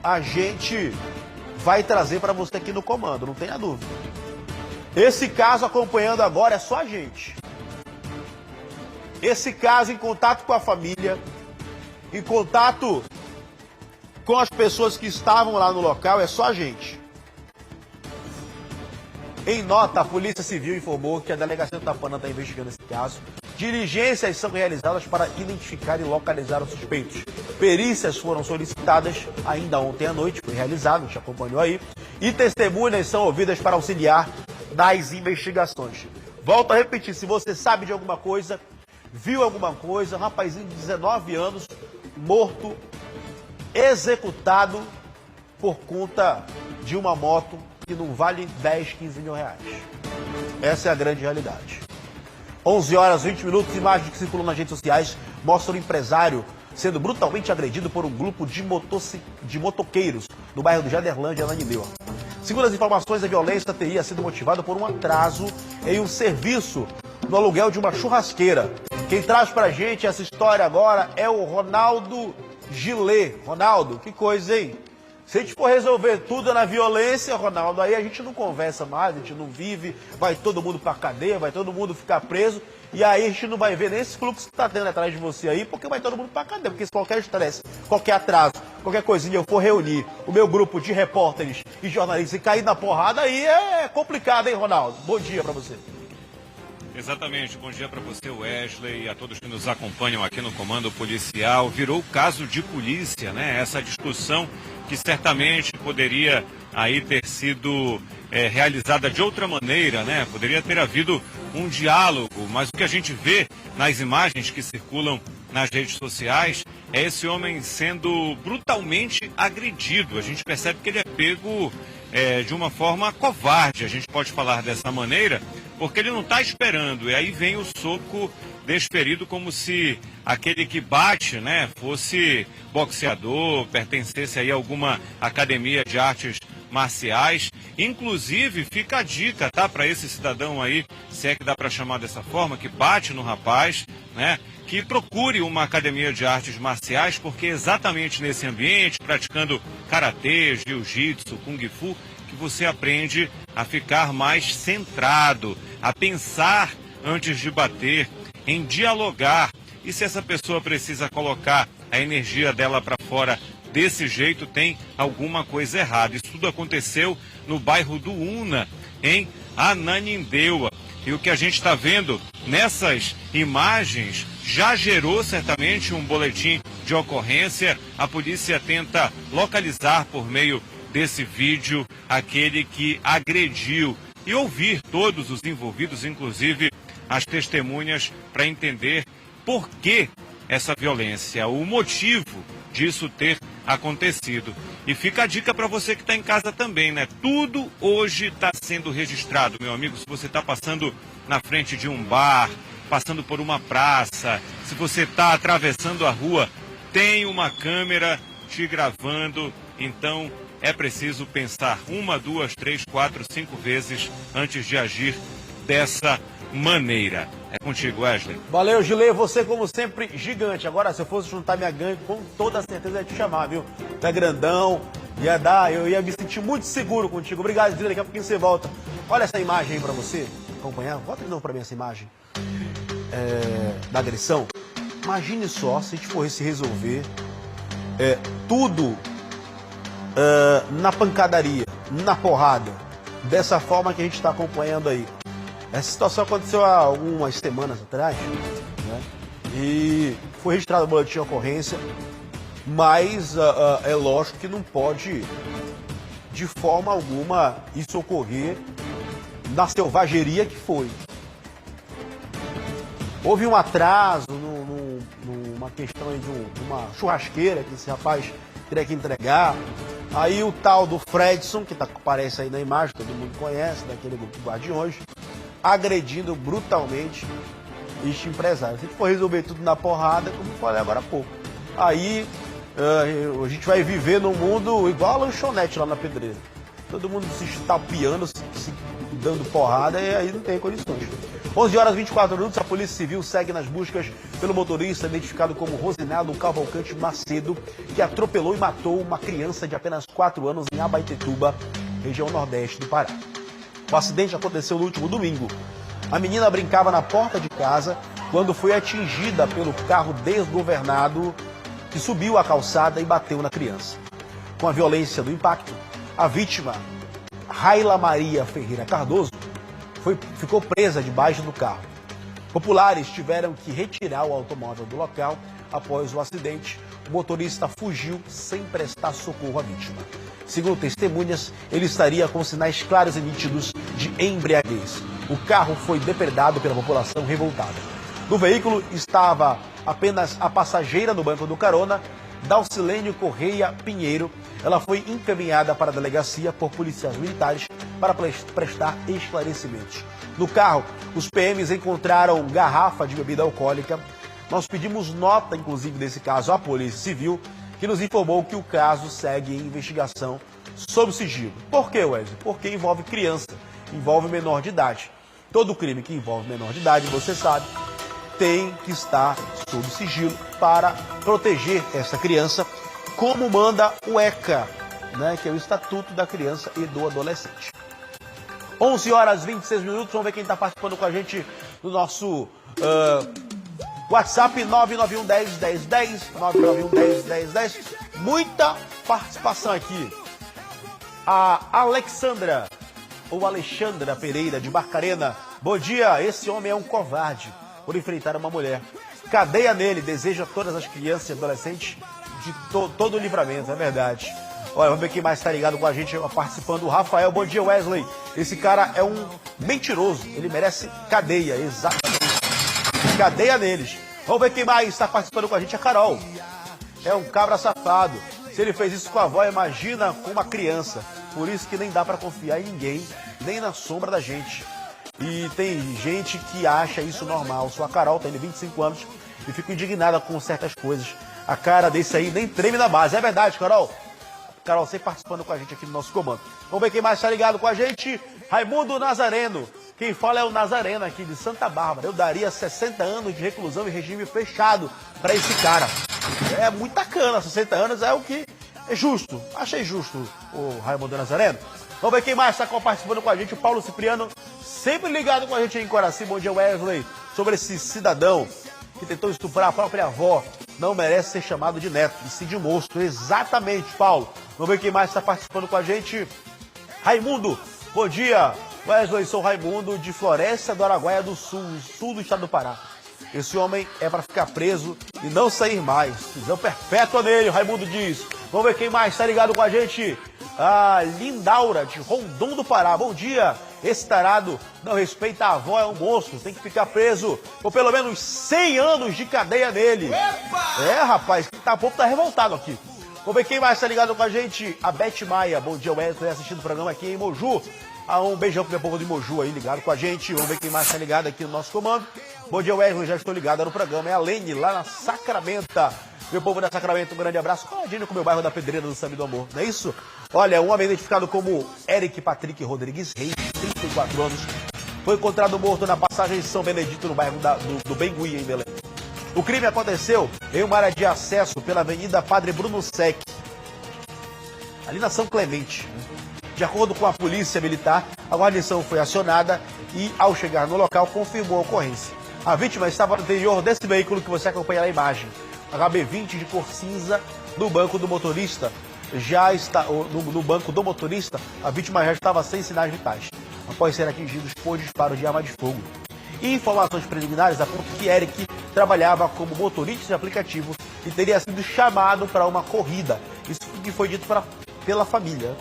a gente vai trazer para você aqui no comando, não tenha dúvida. Esse caso acompanhando agora é só a gente. Esse caso em contato com a família, em contato com as pessoas que estavam lá no local, é só a gente. Em nota, a Polícia Civil informou que a delegacia do Tapanã está investigando esse caso Diligências são realizadas para identificar e localizar os suspeitos. Perícias foram solicitadas ainda ontem à noite, foi realizado, te acompanhou aí. E testemunhas são ouvidas para auxiliar nas investigações. Volto a repetir, se você sabe de alguma coisa, viu alguma coisa, um rapazinho de 19 anos, morto, executado por conta de uma moto que não vale 10, 15 mil reais. Essa é a grande realidade. 11 horas, 20 minutos, imagens que circulam nas redes sociais mostram o empresário sendo brutalmente agredido por um grupo de motoqueiros no bairro do Jaderlândia, Ananindeua. Segundo as informações, a violência teria sido motivada por um atraso em um serviço no aluguel de uma churrasqueira. Quem traz pra gente essa história agora é o Ronaldo Gilê. Ronaldo, que coisa, hein? Se a gente for resolver tudo na violência, Ronaldo, aí a gente não conversa mais, a gente não vive, vai todo mundo pra cadeia, vai todo mundo ficar preso, e aí a gente não vai ver nem esse fluxo que tá tendo atrás de você aí, porque vai todo mundo pra cadeia, porque se qualquer estresse, qualquer atraso, qualquer coisinha eu for reunir o meu grupo de repórteres e jornalistas e cair na porrada, aí é complicado, hein, Ronaldo? Bom dia pra você. Exatamente, bom dia para você, Wesley, e a todos que nos acompanham aqui no Comando Policial. Virou caso de polícia, né? Essa discussão que certamente poderia aí ter sido realizada de outra maneira, né? Poderia ter havido um diálogo, mas o que a gente vê nas imagens que circulam nas redes sociais é esse homem sendo brutalmente agredido. A gente percebe que ele é pego de uma forma covarde, a gente pode falar dessa maneira, porque ele não está esperando, e aí vem o soco desferido como se aquele que bate, né, fosse boxeador, pertencesse aí a alguma academia de artes marciais. Inclusive, fica a dica, tá, para esse cidadão aí, se é que dá para chamar dessa forma, que bate no rapaz, né, que procure uma academia de artes marciais, porque exatamente nesse ambiente, praticando karatê, jiu-jitsu, kung fu, que você aprende a ficar mais centrado, a pensar antes de bater, em dialogar. E se essa pessoa precisa colocar a energia dela para fora desse jeito, tem alguma coisa errada. Isso tudo aconteceu no bairro do Una, em Ananindeua. E o que a gente está vendo nessas imagens já gerou certamente um boletim de ocorrência. A polícia tenta localizar por meio desse vídeo aquele que agrediu e ouvir todos os envolvidos, inclusive as testemunhas, para entender por que essa violência, o motivo disso ter acontecido. E fica a dica para você que está em casa também, né? Tudo hoje está sendo registrado, meu amigo. Se você está passando na frente de um bar, passando por uma praça, se você está atravessando a rua, tem uma câmera te gravando. Então é preciso pensar 1, 2, 3, 4, 5 vezes antes de agir dessa maneira. É contigo, Wesley. Valeu, Gilê. Você, como sempre, gigante. Agora, se eu fosse juntar minha gangue, com toda certeza ia te chamar, viu? Tu é grandão, eu ia me sentir muito seguro contigo. Obrigado, Gilê. Daqui a pouquinho você volta. Olha essa imagem aí pra você acompanhar. Volta de novo pra mim essa imagem da agressão. Imagine só se a gente fosse resolver tudo na pancadaria, na porrada, dessa forma que a gente está acompanhando aí. Essa situação aconteceu há algumas semanas atrás, né? E foi registrado o boletim de ocorrência, mas é lógico que não pode, de forma alguma, isso ocorrer na selvageria que foi. Houve um atraso numa questão aí de uma churrasqueira que esse rapaz teria que entregar. Aí o tal do Fredson, que aparece aí na imagem, todo mundo conhece, daquele grupo de Guardiões, agredindo brutalmente este empresário. Se a gente for resolver tudo na porrada, como eu falei agora há pouco, aí a gente vai viver num mundo igual a lanchonete lá na Pedreira. Todo mundo se estapeando, se dando porrada, e aí não tem condições. 11 horas e 24 minutos, a Polícia Civil segue nas buscas pelo motorista identificado como Rosinaldo Cavalcante Macedo, que atropelou e matou uma criança de apenas 4 anos em Abaetetuba, região nordeste do Pará. O acidente aconteceu no último domingo. A menina brincava na porta de casa quando foi atingida pelo carro desgovernado que subiu a calçada e bateu na criança. Com a violência do impacto, a vítima, Raila Maria Ferreira Cardoso, ficou presa debaixo do carro. Populares tiveram que retirar o automóvel do local após o acidente. O motorista fugiu sem prestar socorro à vítima. Segundo testemunhas, ele estaria com sinais claros e nítidos de embriaguez. O carro foi depredado pela população revoltada. No veículo estava apenas a passageira no banco do carona, Dalcilene Correia Pinheiro. Ela foi encaminhada para a delegacia por policiais militares para prestar esclarecimentos. No carro, os PMs encontraram garrafa de bebida alcoólica. Nós pedimos nota, inclusive, desse caso à Polícia Civil, que nos informou que o caso segue em investigação sob sigilo. Por quê, Wesley? Porque envolve criança, envolve menor de idade. Todo crime que envolve menor de idade, você sabe, tem que estar sob sigilo para proteger essa criança, como manda o ECA, né, que é o Estatuto da Criança e do Adolescente. 11 horas e 26 minutos, vamos ver quem está participando com a gente no nosso WhatsApp 991 10 10 10, 991 10 10 10. Muita participação aqui. A Alexandra, ou Alexandra Pereira, de Barcarena. Bom dia, esse homem é um covarde por enfrentar uma mulher. Cadeia nele, deseja todas as crianças e adolescentes de todo o livramento, é verdade. Olha, vamos ver quem mais está ligado com a gente, participando. O Rafael, bom dia, Wesley. Esse cara é um mentiroso, ele merece cadeia, exatamente. Cadeia neles. Vamos ver quem mais está participando com a gente, a Carol. É um cabra safado. Se ele fez isso com a avó, imagina com uma criança. Por isso que nem dá para confiar em ninguém, nem na sombra da gente. E tem gente que acha isso normal. Sou a Carol, tem 25 anos e fico indignada com certas coisas. A cara desse aí nem treme na base. É verdade, Carol? Carol, você participando com a gente aqui no nosso comando. Vamos ver quem mais está ligado com a gente. Raimundo Nazareno. Quem fala é o Nazareno aqui de Santa Bárbara. Eu daria 60 anos de reclusão em regime fechado para esse cara. É muita cana, 60 anos é o que é justo. Achei justo o Raimundo Nazareno. Vamos ver quem mais está participando com a gente. O Paulo Cipriano, sempre ligado com a gente em Coraci. Bom dia, Wesley. Sobre esse cidadão que tentou estuprar a própria avó. Não merece ser chamado de neto, e sim de monstro. Exatamente, Paulo. Vamos ver quem mais está participando com a gente. Raimundo, bom dia. Wesley, sou Raimundo, de Floresta do Araguaia do Sul, sul do estado do Pará. Esse homem é para ficar preso e não sair mais. Prisão perpétua nele, Raimundo diz. Vamos ver quem mais está ligado com a gente. A Lindaura, de Rondon do Pará. Bom dia. Esse tarado não respeita a avó, é um monstro. Tem que ficar preso por pelo menos 100 anos de cadeia nele. Epa! É, rapaz, o povo tá revoltado aqui. Vamos ver quem mais está ligado com a gente. A Beth Maia. Bom dia, Wesley, assistindo o programa aqui em Moju. Um beijão pro meu povo de Moju aí, ligado com a gente. Vamos ver quem mais está ligado aqui no nosso comando. Bom dia, Wesley, já estou ligado no programa. É a Lene, lá na Sacramento. Meu povo da Sacramento, um grande abraço. Coladinho com o meu bairro da Pedreira do Samba do Amor, não é isso? Olha, um homem identificado como Eric Patrick Rodrigues Reis, 34 anos, foi encontrado morto na passagem de São Benedito, no bairro do Bengui, em Belém. O crime aconteceu em uma área de acesso pela Avenida Padre Bruno Sec, ali na São Clemente. De acordo com a polícia militar, a guarnição foi acionada e, ao chegar no local, confirmou a ocorrência. A vítima estava no interior desse veículo que você acompanha na imagem, HB20 de cor cinza, no banco do motorista. No banco do motorista, a vítima já estava sem sinais vitais, após ser atingidos por disparos de arma de fogo. Informações preliminares apontam que Eric trabalhava como motorista de aplicativo e teria sido chamado para uma corrida. Isso que foi dito pela família.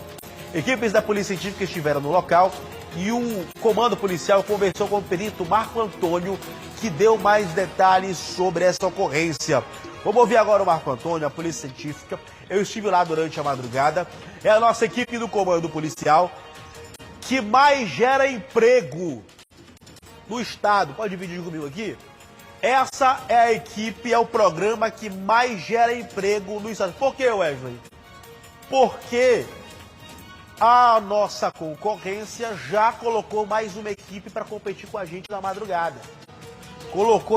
Equipes da Polícia Científica estiveram no local e o comando policial conversou com o perito Marco Antônio, que deu mais detalhes sobre essa ocorrência. Vamos ouvir agora o Marco Antônio, a Polícia Científica. Eu estive lá durante a madrugada. É a nossa equipe do comando policial que mais gera emprego no estado. Pode dividir comigo aqui? Essa é a equipe, é o programa que mais gera emprego no estado. Por quê, Wesley? Porque a nossa concorrência já colocou mais uma equipe para competir com a gente na madrugada.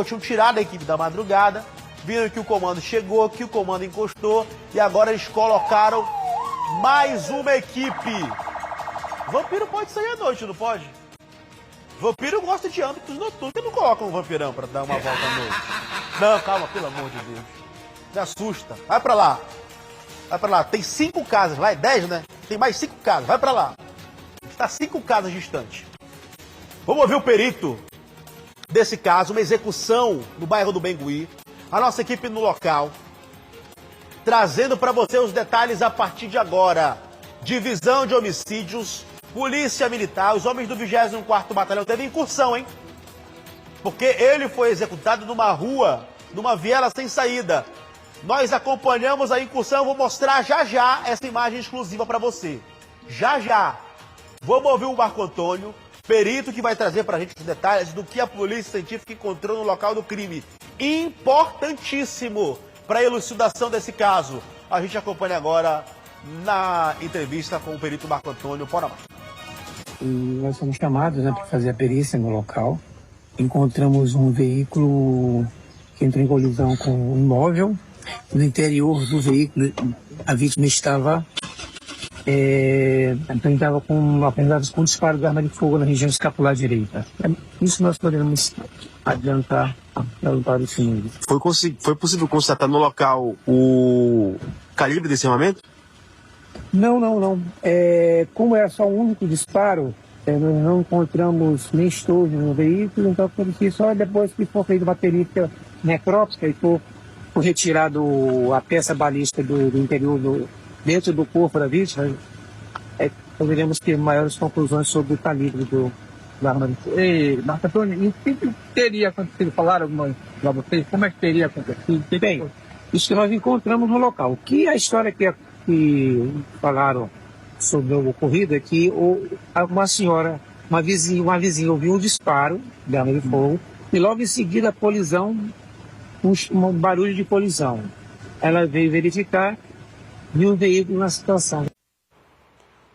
Tinham tirado a equipe da madrugada, viram que o comando chegou, que o comando encostou, e agora eles colocaram mais uma equipe. Vampiro pode sair à noite, não pode? Vampiro gosta de âmbitos noturnos, que não colocam um vampirão para dar uma volta à noite. Não, calma, pelo amor de Deus. Me assusta. Vai para lá. Vai pra lá, tem 5 casas, vai, 10, né? Tem mais 5 casas, vai pra lá. Está 5 casas distantes. Vamos ouvir o perito desse caso, uma execução no bairro do Bengui. A nossa equipe no local, trazendo para você os detalhes a partir de agora. Divisão de homicídios, polícia militar, os homens do 24º Batalhão teve incursão, hein? Porque ele foi executado numa rua, numa viela sem saída. Nós acompanhamos a incursão, vou mostrar já já essa imagem exclusiva para você. Já já. Vamos ouvir o Marco Antônio, perito, que vai trazer para a gente os detalhes do que a polícia científica encontrou no local do crime. Importantíssimo para a elucidação desse caso. A gente acompanha agora na entrevista com o perito Marco Antônio Poramar. Nós fomos chamados, né, para fazer a perícia no local. Encontramos um veículo que entrou em colisão com um imóvel. No interior do veículo, a vítima estava apresentava com disparo de arma de fogo na região escapular direita. Isso nós podemos adiantar para o fim. Foi possível constatar no local o calibre desse armamento? Não. Como é só um único disparo, nós não encontramos nem estojo no veículo, então por isso só depois que for feita uma perícia necrópsica e for retirado a peça balística do interior dentro do corpo da vítima, poderemos ter maiores conclusões sobre o calibre do arma de fogo. Marco Antônio, e o que teria acontecido? Falaram para vocês como é que teria acontecido? Bem, isso que nós encontramos no local. O que a história que falaram sobre o ocorrido é que uma vizinha ouviu um disparo de arma de fogo e logo em seguida a colisão, um barulho de colisão. Ela veio verificar e um veículo na situação.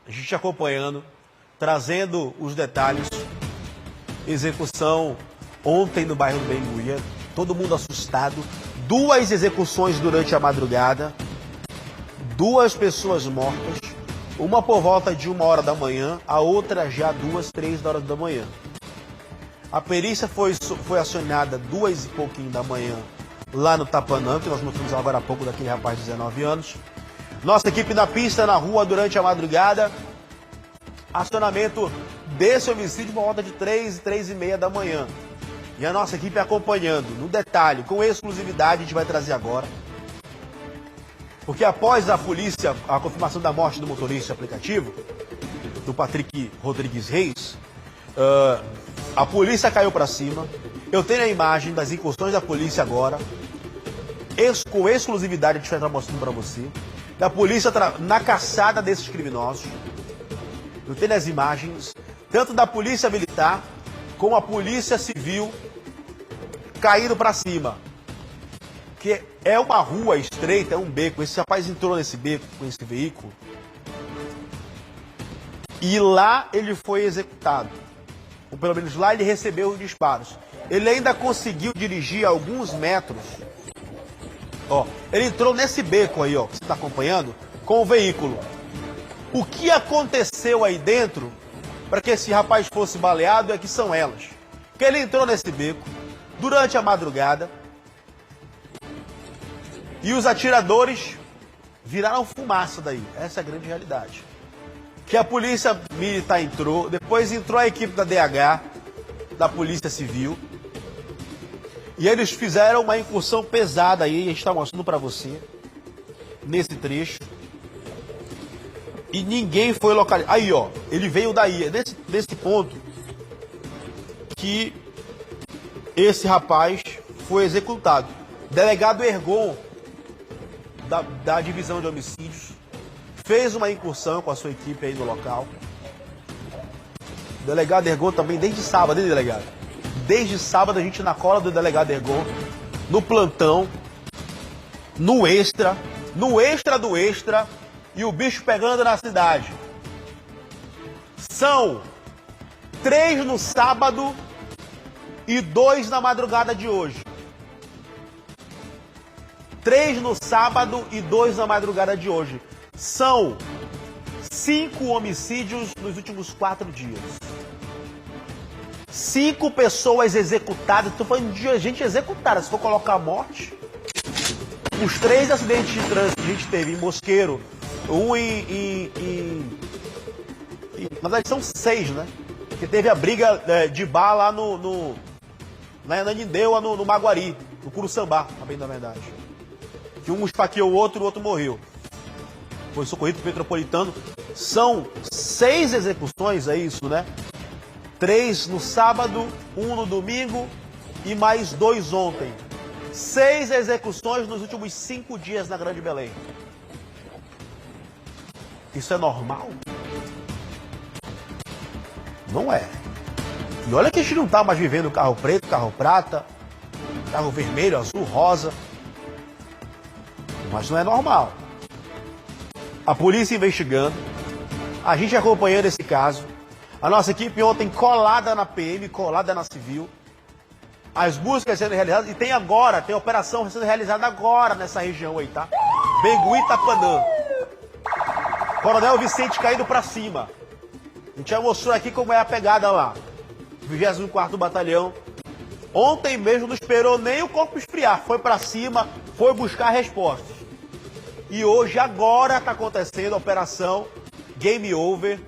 A gente acompanhando, trazendo os detalhes. Execução ontem no bairro do Bengui, todo mundo assustado. 2 execuções durante a madrugada, 2 pessoas mortas, uma por volta de 1h da manhã, a outra já 2, 3 horas da manhã. A perícia foi acionada 2 e pouquinho da manhã lá no Tapanã, que nós mostramos agora há pouco daquele rapaz de 19 anos. Nossa equipe na pista, na rua, durante a madrugada. Acionamento desse homicídio por volta de 3, 3h30 da manhã. E a nossa equipe acompanhando, no detalhe, com exclusividade, a gente vai trazer agora. Porque após a polícia, a confirmação da morte do motorista aplicativo, do Patrick Rodrigues Reis, a polícia caiu para cima. Eu tenho a imagem das incursões da polícia agora. Com exclusividade, a gente vai estar mostrando para você. Da polícia na caçada desses criminosos. Eu tenho as imagens, tanto da polícia militar, como a polícia civil, caindo para cima. Que é uma rua estreita, é um beco. Esse rapaz entrou nesse beco com esse veículo. E lá ele foi executado. Ou pelo menos lá ele recebeu os disparos. Ele ainda conseguiu dirigir alguns metros. Ó, ele entrou nesse beco aí, ó, que você está acompanhando, com o veículo. O que aconteceu aí dentro para que esse rapaz fosse baleado é que são elas. Que ele entrou nesse beco durante a madrugada e os atiradores viraram fumaça daí. Essa é a grande realidade. Que a polícia militar entrou, depois entrou a equipe da DH, da Polícia Civil, e eles fizeram uma incursão pesada aí, a gente está mostrando para você, nesse trecho. E ninguém foi localizado. Aí, ó, ele veio daí, nesse ponto, que esse rapaz foi executado. Delegado Ergon, da Divisão de Homicídios, fez uma incursão com a sua equipe aí no local. O delegado Ergon também, desde sábado, hein, delegado? Desde sábado a gente na cola do delegado Ergon, no plantão, no extra do extra, e o bicho pegando na cidade. São 3 no sábado e 2 na madrugada de hoje. 3 no sábado e 2 na madrugada de hoje. São 5 homicídios nos últimos 4 dias. 5 pessoas executadas. Estou falando de gente executada. Se for colocar a morte, os 3 acidentes de trânsito que a gente teve em Mosqueiro, um na verdade são 6, né? Que teve a briga de bar lá na Ananindeua, no Maguari, no Curuçambá, a bem da verdade. Que um esfaqueou o outro morreu. Foi socorrido pro Metropolitano. São 6 execuções, é isso, né? 3 no sábado, 1 no domingo e mais 2 ontem. 6 execuções nos últimos 5 dias na Grande Belém. Isso é normal? Não é. E olha que a gente não tá mais vivendo carro preto, carro prata, carro vermelho, azul, rosa. Mas não é normal. A polícia investigando, a gente acompanhando esse caso, a nossa equipe ontem colada na PM, colada na Civil, as buscas sendo realizadas, e tem operação sendo realizada agora nessa região aí, tá? Bengui, Tapanã. Coronel Vicente caindo pra cima. A gente já mostrou aqui como é a pegada lá. 24º Batalhão. Ontem mesmo não esperou nem o corpo esfriar, foi pra cima, foi buscar respostas. E hoje, agora, está acontecendo a operação Game Over.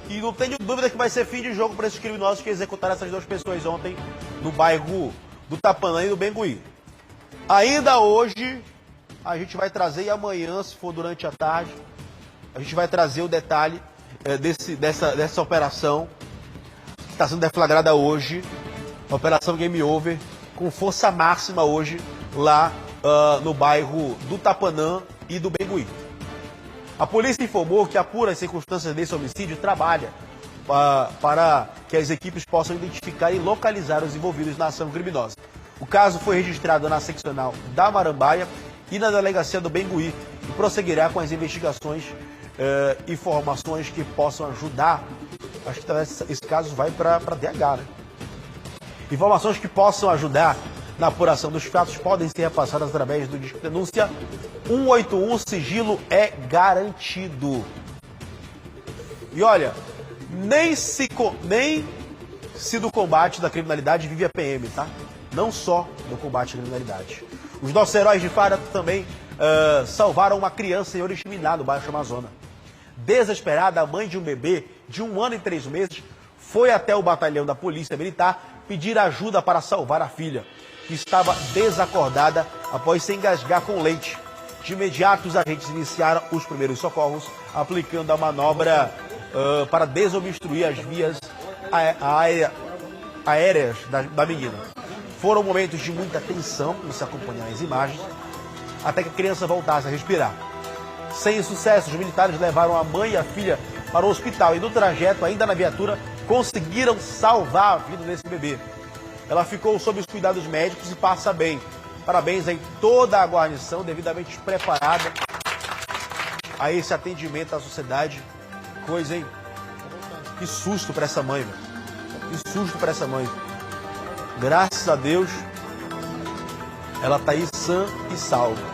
E não tenho dúvida que vai ser fim de jogo para esses criminosos que executaram essas 2 pessoas ontem no bairro do Tapanã e do Bengui. Ainda hoje, a gente vai trazer, e amanhã, se for durante a tarde, a gente vai trazer o detalhe dessa operação que está sendo deflagrada hoje, a operação Game Over, com força máxima hoje, lá no bairro do Tapanã e do Bengui. A polícia informou que apura as circunstâncias desse homicídio e trabalha para que as equipes possam identificar e localizar os envolvidos na ação criminosa. O caso foi registrado na seccional da Marambaia e na delegacia do Bengui e prosseguirá com as investigações, informações que possam ajudar. Acho que talvez esse caso vai para DH, né? Informações que possam ajudar na apuração dos fatos podem ser repassadas através do disco denúncia 181, sigilo é garantido. E olha, nem se do combate da criminalidade vive a PM, tá? Não só do combate à criminalidade. Os nossos heróis de Fara também salvaram uma criança em Oriximiná, no Baixo Amazonas. Desesperada, a mãe de um bebê de 1 ano e 3 meses foi até o batalhão da Polícia Militar pedir ajuda para salvar a filha, que estava desacordada após se engasgar com leite. De imediato, os agentes iniciaram os primeiros socorros, aplicando a manobra para desobstruir as vias aéreas da menina. Foram momentos de muita tensão, como se acompanhar as imagens, até que a criança voltasse a respirar. Sem sucesso, os militares levaram a mãe e a filha para o hospital e no trajeto, ainda na viatura, conseguiram salvar a vida desse bebê. Ela ficou sob os cuidados médicos e passa bem. Parabéns aí toda a guarnição devidamente preparada a esse atendimento à sociedade. Coisa, hein? Que susto para essa mãe, velho. Que susto para essa mãe. Graças a Deus, ela está aí sã e salva.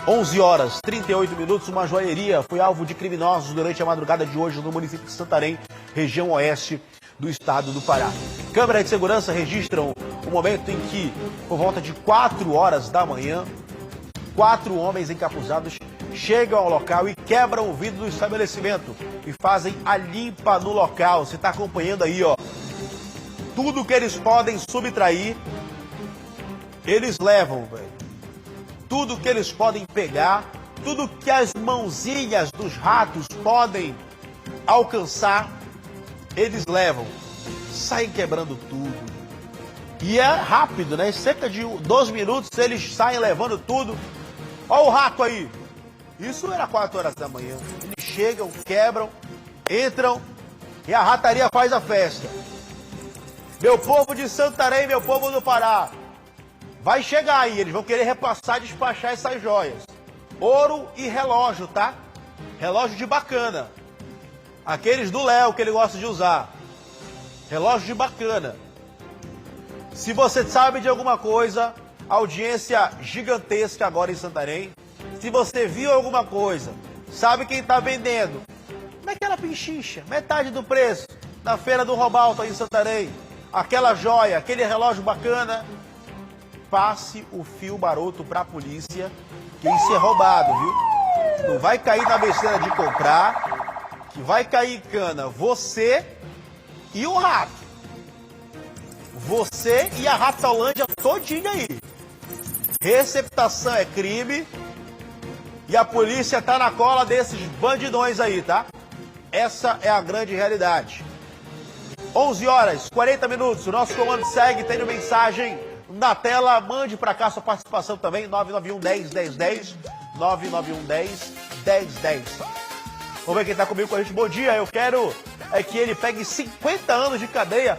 11h38, uma joalheria foi alvo de criminosos durante a madrugada de hoje no município de Santarém, região oeste do estado do Pará. Câmeras de segurança registram o momento em que, por volta de 4 horas da manhã, 4 homens encapuzados chegam ao local e quebram o vidro do estabelecimento e fazem a limpa no local. Você está acompanhando aí, ó. Tudo que eles podem subtrair, eles levam, velho. Tudo que eles podem pegar, tudo que as mãozinhas dos ratos podem alcançar, eles levam. Saem quebrando tudo. E é rápido, né? Em cerca de 12 minutos eles saem levando tudo. Olha o rato aí. Isso era 4 horas da manhã. Eles chegam, quebram, entram e a rataria faz a festa. Meu povo de Santarém, meu povo do Pará, vai chegar aí, eles vão querer repassar e despachar essas joias. Ouro e relógio, tá? Relógio de bacana. Aqueles do Léo que ele gosta de usar. Relógio de bacana. Se você sabe de alguma coisa, audiência gigantesca agora em Santarém. Se você viu alguma coisa, sabe quem está vendendo. Naquela pinchincha, metade do preço, na feira do Robalto aí em Santarém. Aquela joia, aquele relógio bacana. Passe o fio baroto para a polícia, que isso é roubado, viu? Não vai cair na besteira de comprar, que vai cair em cana você e o rato. você e a Ratolândia todinha aí. Receptação é crime e a polícia tá na cola desses bandidões aí, tá? Essa é a grande realidade. 11 horas, 40 minutos, o nosso comando segue, tendo mensagem na tela, mande pra cá sua participação também, 991 10 10 10, 991 10 10 10. Vamos ver quem tá comigo com a gente, bom dia, eu quero que ele pegue 50 anos de cadeia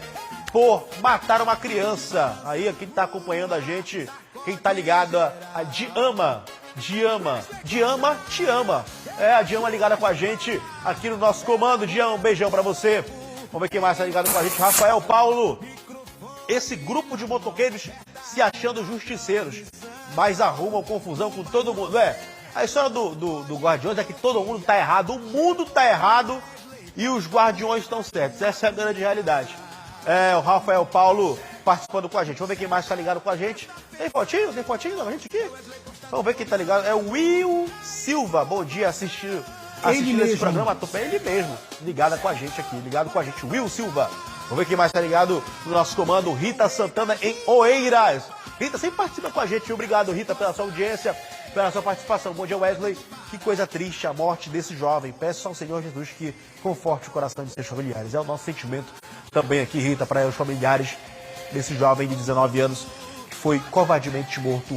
por matar uma criança. Aí, quem tá acompanhando a gente, quem tá ligado a Diama, te ama. É, a Diama ligada com a gente aqui no nosso comando. Diama, um beijão pra você. Vamos ver quem mais tá ligado com a gente. Rafael Paulo. Esse grupo de motoqueiros se achando justiceiros, mas arrumam confusão com todo mundo. A história do Guardiões é que todo mundo tá errado, o mundo tá errado e os Guardiões estão certos. Essa é a grande realidade. O Rafael Paulo participando com a gente. Vamos ver quem mais tá ligado com a gente. Tem fotinho da gente aqui? Vamos ver quem tá ligado. É o Will Silva. Bom dia, assistindo esse programa. Ele mesmo, ligado com a gente aqui. Will Silva. Vamos ver quem mais tá ligado no nosso comando. Rita Santana em Oeiras. Rita sempre participa com a gente. Obrigado, Rita, pela sua audiência, pela sua participação. Bom dia, Wesley. Que coisa triste a morte desse jovem. Peço ao Senhor Jesus que conforte o coração de seus familiares. É o nosso sentimento também aqui, Rita, para os familiares desse jovem de 19 anos que foi covardemente morto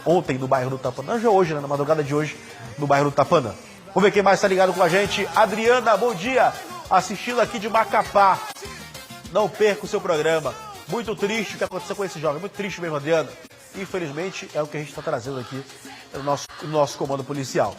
ontem no bairro do Tapanã. Já hoje, na madrugada de hoje, no bairro do Tapanã. Vamos ver quem mais está ligado com a gente. Adriana, bom dia. Assistindo aqui de Macapá. Não perca o seu programa. Muito triste o que aconteceu com esse jovem. Muito triste mesmo, Adriana. Infelizmente, é o que a gente está trazendo aqui no nosso comando policial.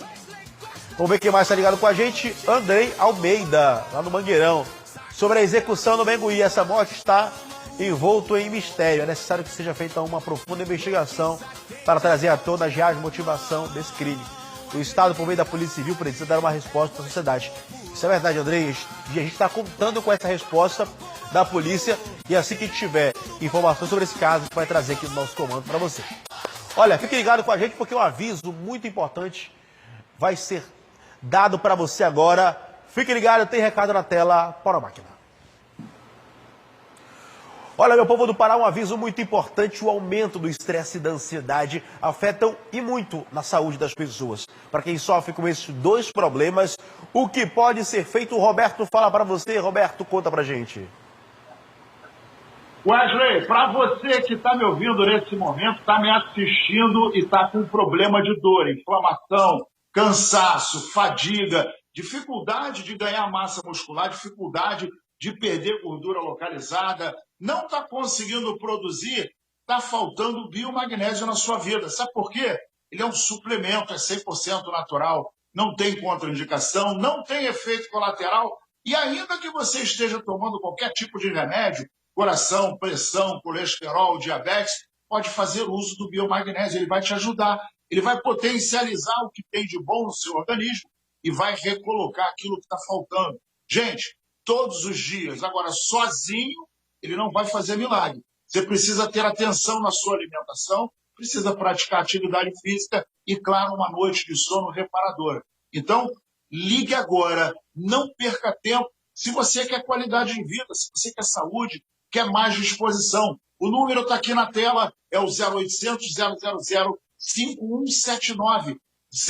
Vamos ver quem mais está ligado com a gente. Andrei Almeida, lá no Mangueirão. Sobre a execução no Menguí, essa morte está envolto em mistério. É necessário que seja feita uma profunda investigação para trazer à tona as reais motivação desse crime. O Estado, por meio da Polícia Civil, precisa dar uma resposta para a sociedade. Isso é verdade, Andrei. E a gente está contando com essa resposta da polícia. E assim que tiver informações sobre esse caso, a gente vai trazer aqui no nosso comando para você. Olha, fique ligado com a gente porque um aviso muito importante vai ser dado para você agora. Fique ligado, tem recado na tela. Para a máquina. Olha, meu povo do Pará, um aviso muito importante. O aumento do estresse e da ansiedade afetam e muito na saúde das pessoas. Para quem sofre com esses dois problemas, o que pode ser feito? O Roberto fala para você. Roberto, conta pra gente. Wesley, para você que está me ouvindo nesse momento, está me assistindo e está com problema de dor, inflamação, cansaço, fadiga, dificuldade de ganhar massa muscular, dificuldade de perder gordura localizada, não está conseguindo produzir, está faltando biomagnésio na sua vida. Sabe por quê? Ele é um suplemento, é 100% natural, não tem contraindicação, não tem efeito colateral, e ainda que você esteja tomando qualquer tipo de remédio, coração, pressão, colesterol, diabetes, pode fazer uso do biomagnésio, ele vai te ajudar, ele vai potencializar o que tem de bom no seu organismo e vai recolocar aquilo que está faltando. Gente, todos os dias, agora sozinho, ele não vai fazer milagre. Você precisa ter atenção na sua alimentação, precisa praticar atividade física e, claro, uma noite de sono reparadora. Então, ligue agora, não perca tempo. Se você quer qualidade de vida, se você quer saúde, quer mais disposição, o número está aqui na tela, é o 0800 000 5179.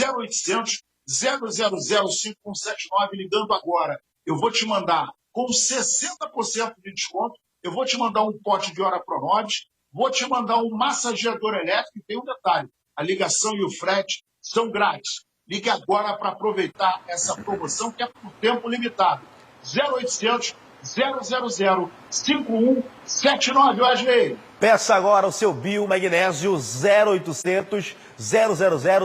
0800 000 5179, ligando agora. Eu vou te mandar com 60% de desconto, eu vou te mandar um pote de Ora Pronode, vou te mandar um massageador elétrico e tem um detalhe, a ligação e o frete são grátis. Ligue agora para aproveitar essa promoção que é por tempo limitado. 0800 000 5179, Wesley. Peça agora o seu biomagnésio 0800 000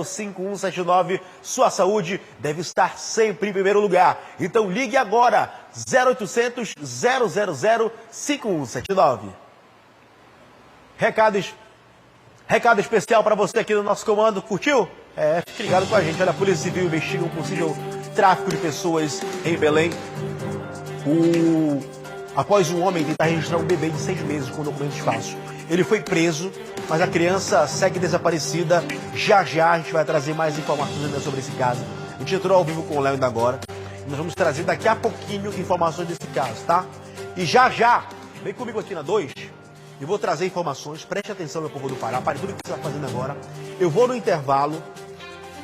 5179. Sua saúde deve estar sempre em primeiro lugar. Então ligue agora, 0800 000 5179. Recado especial para você aqui no nosso comando. Curtiu? Fique ligado com a gente. Olha, a Polícia Civil investiga um possível tráfico de pessoas em Belém. Após um homem tentar registrar um bebê de 6 meses com documentos falsos. Ele foi preso, mas a criança segue desaparecida. Já a gente vai trazer mais informações ainda sobre esse caso. A gente entrou ao vivo com o Léo ainda agora. E nós vamos trazer daqui a pouquinho informações desse caso, tá? E já Vem comigo aqui na 2 e vou trazer informações. Preste atenção, meu povo do Pará, pare tudo que você está fazendo agora. Eu vou no intervalo,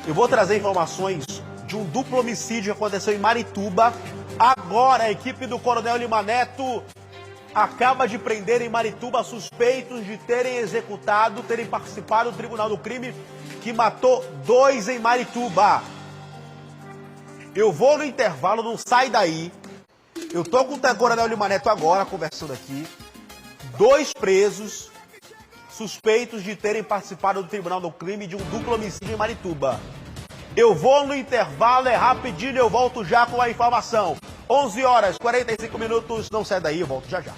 eu vou trazer informações de um duplo homicídio que aconteceu em Marituba. Agora a equipe do Coronel Lima Neto acaba de prender em Marituba suspeitos de terem participado do Tribunal do Crime que matou 2 em Marituba. Eu vou no intervalo, não sai daí. Eu tô com o Coronel Lima Neto agora, conversando aqui. 2 presos suspeitos de terem participado do Tribunal do Crime de um duplo homicídio em Marituba. Eu vou no intervalo, é rapidinho, eu volto já com a informação. 11 horas, 45 minutos, não sai daí, eu volto já já.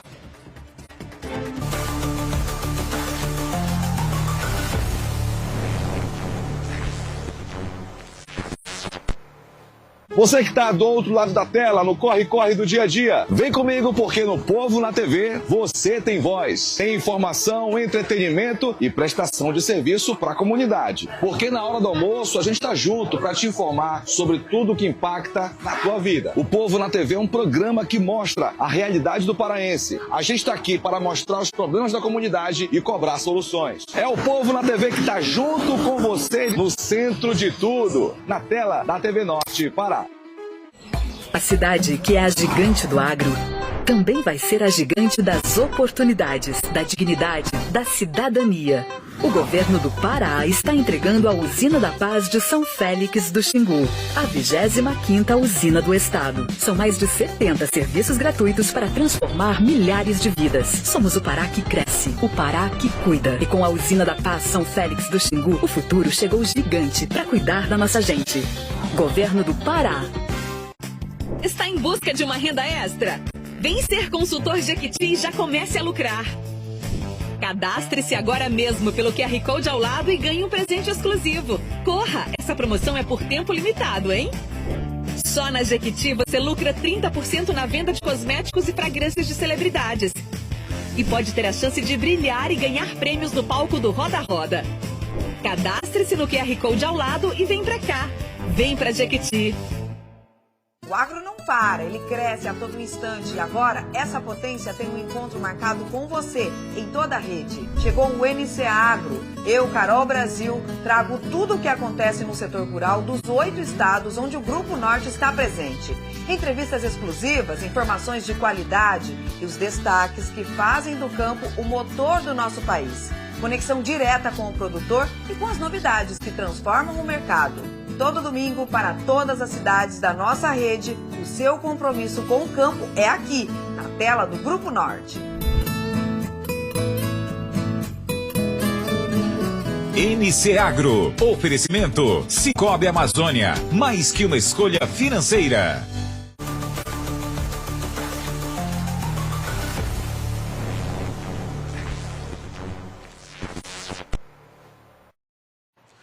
Você que está do outro lado da tela, no corre-corre do dia a dia, vem comigo porque no Povo na TV você tem voz. Tem informação, entretenimento e prestação de serviço para a comunidade. Porque na hora do almoço a gente está junto para te informar sobre tudo que impacta na tua vida. O Povo na TV é um programa que mostra a realidade do paraense. A gente está aqui para mostrar os problemas da comunidade e cobrar soluções. É o Povo na TV que está junto com você no centro de tudo. Na tela da TV Norte Pará. A cidade que é a gigante do agro também vai ser a gigante das oportunidades, da dignidade, da cidadania. O governo do Pará está entregando a Usina da Paz de São Félix do Xingu, a 25ª usina do estado. São mais de 70 serviços gratuitos para transformar milhares de vidas. Somos o Pará que cresce, o Pará que cuida. E com a Usina da Paz São Félix do Xingu, o futuro chegou gigante para cuidar da nossa gente. Governo do Pará. Está em busca de uma renda extra? Vem ser consultor Jequiti e já comece a lucrar. Cadastre-se agora mesmo pelo QR Code ao lado e ganhe um presente exclusivo. Corra! Essa promoção é por tempo limitado, hein? Só na Jequiti você lucra 30% na venda de cosméticos e fragrâncias de celebridades. E pode ter a chance de brilhar e ganhar prêmios no palco do Roda Roda. Cadastre-se no QR Code ao lado e vem pra cá. Vem pra Jequiti. O agro não para, ele cresce a todo instante e agora essa potência tem um encontro marcado com você em toda a rede. Chegou o NC Agro. Eu, Carol Brasil, trago tudo o que acontece no setor rural dos 8 estados onde o Grupo Norte está presente. Entrevistas exclusivas, informações de qualidade e os destaques que fazem do campo o motor do nosso país. Conexão direta com o produtor e com as novidades que transformam o mercado. Todo domingo, para todas as cidades da nossa rede, o seu compromisso com o campo é aqui, na tela do Grupo Norte. NC Agro. Oferecimento Cicobi Amazônia. Mais que uma escolha financeira.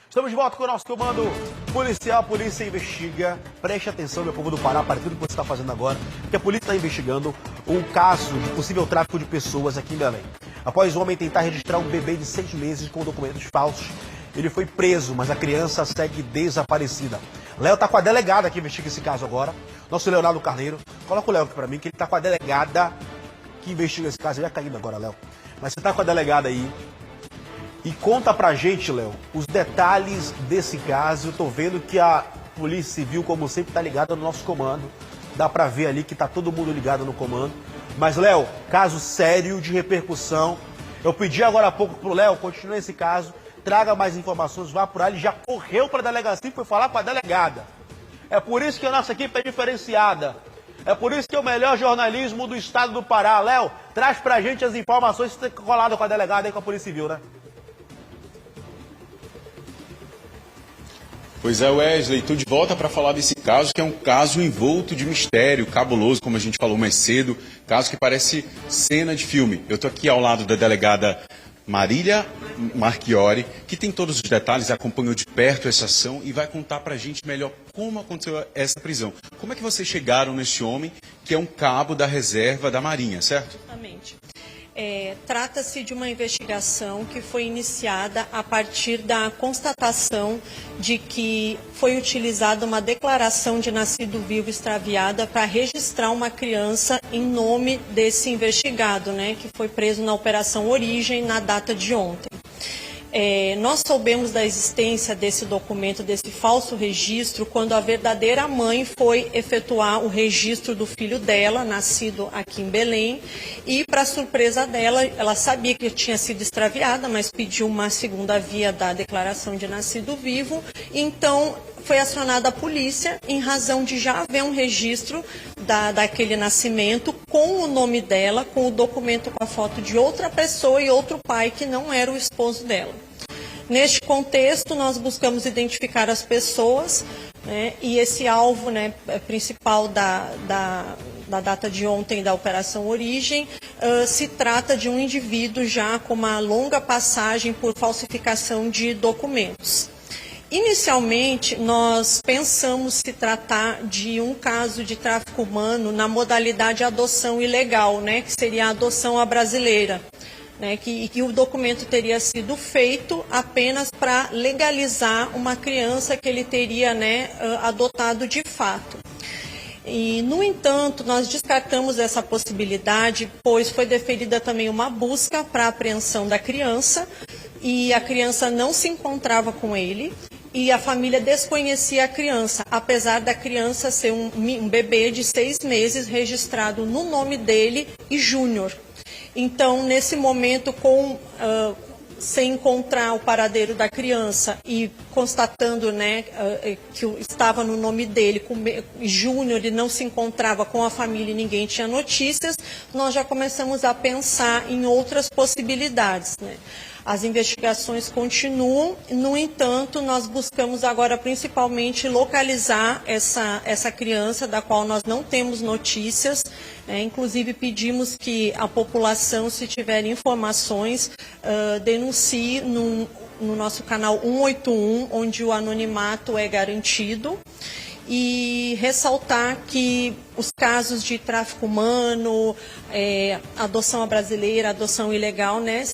Estamos de volta com o nosso comando policial. A polícia investiga. Preste atenção, meu povo do Pará, para tudo que você está fazendo agora, porque a polícia está investigando um caso de possível tráfico de pessoas aqui em Belém. Após o homem tentar registrar um bebê de 6 meses com documentos falsos, ele foi preso, mas a criança segue desaparecida. Léo está com a delegada que investiga esse caso agora. Nosso Leonardo Carneiro. Coloca o Léo aqui para mim, que ele está com a delegada que investiga esse caso. Ele vai caindo agora, Léo. Mas você está com a delegada aí. E conta pra gente, Léo, os detalhes desse caso. Eu tô vendo que a Polícia Civil, como sempre, tá ligada no nosso comando. Dá pra ver ali que tá todo mundo ligado no comando. Mas, Léo, caso sério de repercussão. Eu pedi agora há pouco pro Léo, continue esse caso, traga mais informações, vá por ali. Já correu pra delegacia e foi falar com a delegada. É por isso que a nossa equipe é diferenciada. É por isso que é o melhor jornalismo do estado do Pará. Léo, traz pra gente as informações. Você tem colado com a delegada e com a Polícia Civil, né? Pois é, Wesley, estou de volta para falar desse caso, que é um caso envolto de mistério, cabuloso, como a gente falou mais cedo, caso que parece cena de filme. Eu estou aqui ao lado da delegada Marília Marchiori, que tem todos os detalhes, acompanhou de perto essa ação e vai contar para a gente melhor como aconteceu essa prisão. Como é que vocês chegaram nesse homem, que é um cabo da reserva da Marinha, certo? Exatamente. Trata-se de uma investigação que foi iniciada a partir da constatação de que foi utilizada uma declaração de nascido vivo extraviada para registrar uma criança em nome desse investigado, né, que foi preso na Operação Origem na data de ontem. Nós soubemos da existência desse documento, desse falso registro, quando a verdadeira mãe foi efetuar o registro do filho dela, nascido aqui em Belém, e, para surpresa dela, ela sabia que tinha sido extraviada, mas pediu uma segunda via da declaração de nascido vivo, então foi acionada a polícia em razão de já haver um registro daquele nascimento com o nome dela, com o documento com a foto de outra pessoa e outro pai que não era o esposo dela. Neste contexto, nós buscamos identificar as pessoas, né, e esse alvo, né, principal da data de ontem da Operação Origem, se trata de um indivíduo já com uma longa passagem por falsificação de documentos. Inicialmente, nós pensamos se tratar de um caso de tráfico humano na modalidade adoção ilegal, né, que seria a adoção à brasileira, né, que o documento teria sido feito apenas para legalizar uma criança que ele teria, né, adotado de fato. E, no entanto, nós descartamos essa possibilidade, pois foi deferida também uma busca para a apreensão da criança, e a criança não se encontrava com ele, e a família desconhecia a criança, apesar da criança ser um bebê de 6 meses registrado no nome dele e Júnior. Então, nesse momento, sem encontrar o paradeiro da criança e constatando, né, que estava no nome dele, Júnior, e não se encontrava com a família e ninguém tinha notícias, nós já começamos a pensar em outras possibilidades, né? As investigações continuam, no entanto, nós buscamos agora principalmente localizar essa criança, da qual nós não temos notícias. Inclusive pedimos que a população, se tiver informações, denuncie no nosso canal 181, onde o anonimato é garantido. E ressaltar que os casos de tráfico humano, adoção à brasileira, adoção ilegal, né,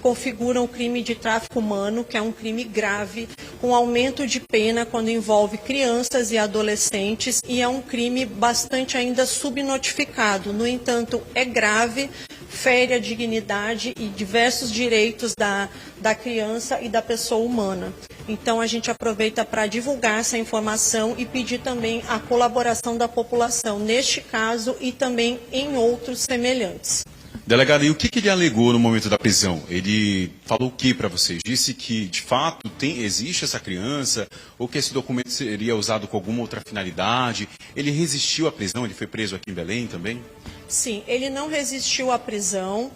configuram o crime de tráfico humano, que é um crime grave, com aumento de pena quando envolve crianças e adolescentes, e é um crime bastante ainda subnotificado. No entanto, é grave, fere a dignidade e diversos direitos da criança e da pessoa humana. Então, a gente aproveita para divulgar essa informação e pedir também a colaboração da população, neste caso e também em outros semelhantes. Delegado, e o que ele alegou no momento da prisão? Ele falou o que para vocês? Disse que, de fato, existe essa criança, ou que esse documento seria usado com alguma outra finalidade? Ele resistiu à prisão? Ele foi preso aqui em Belém também? Sim, ele não resistiu à prisão.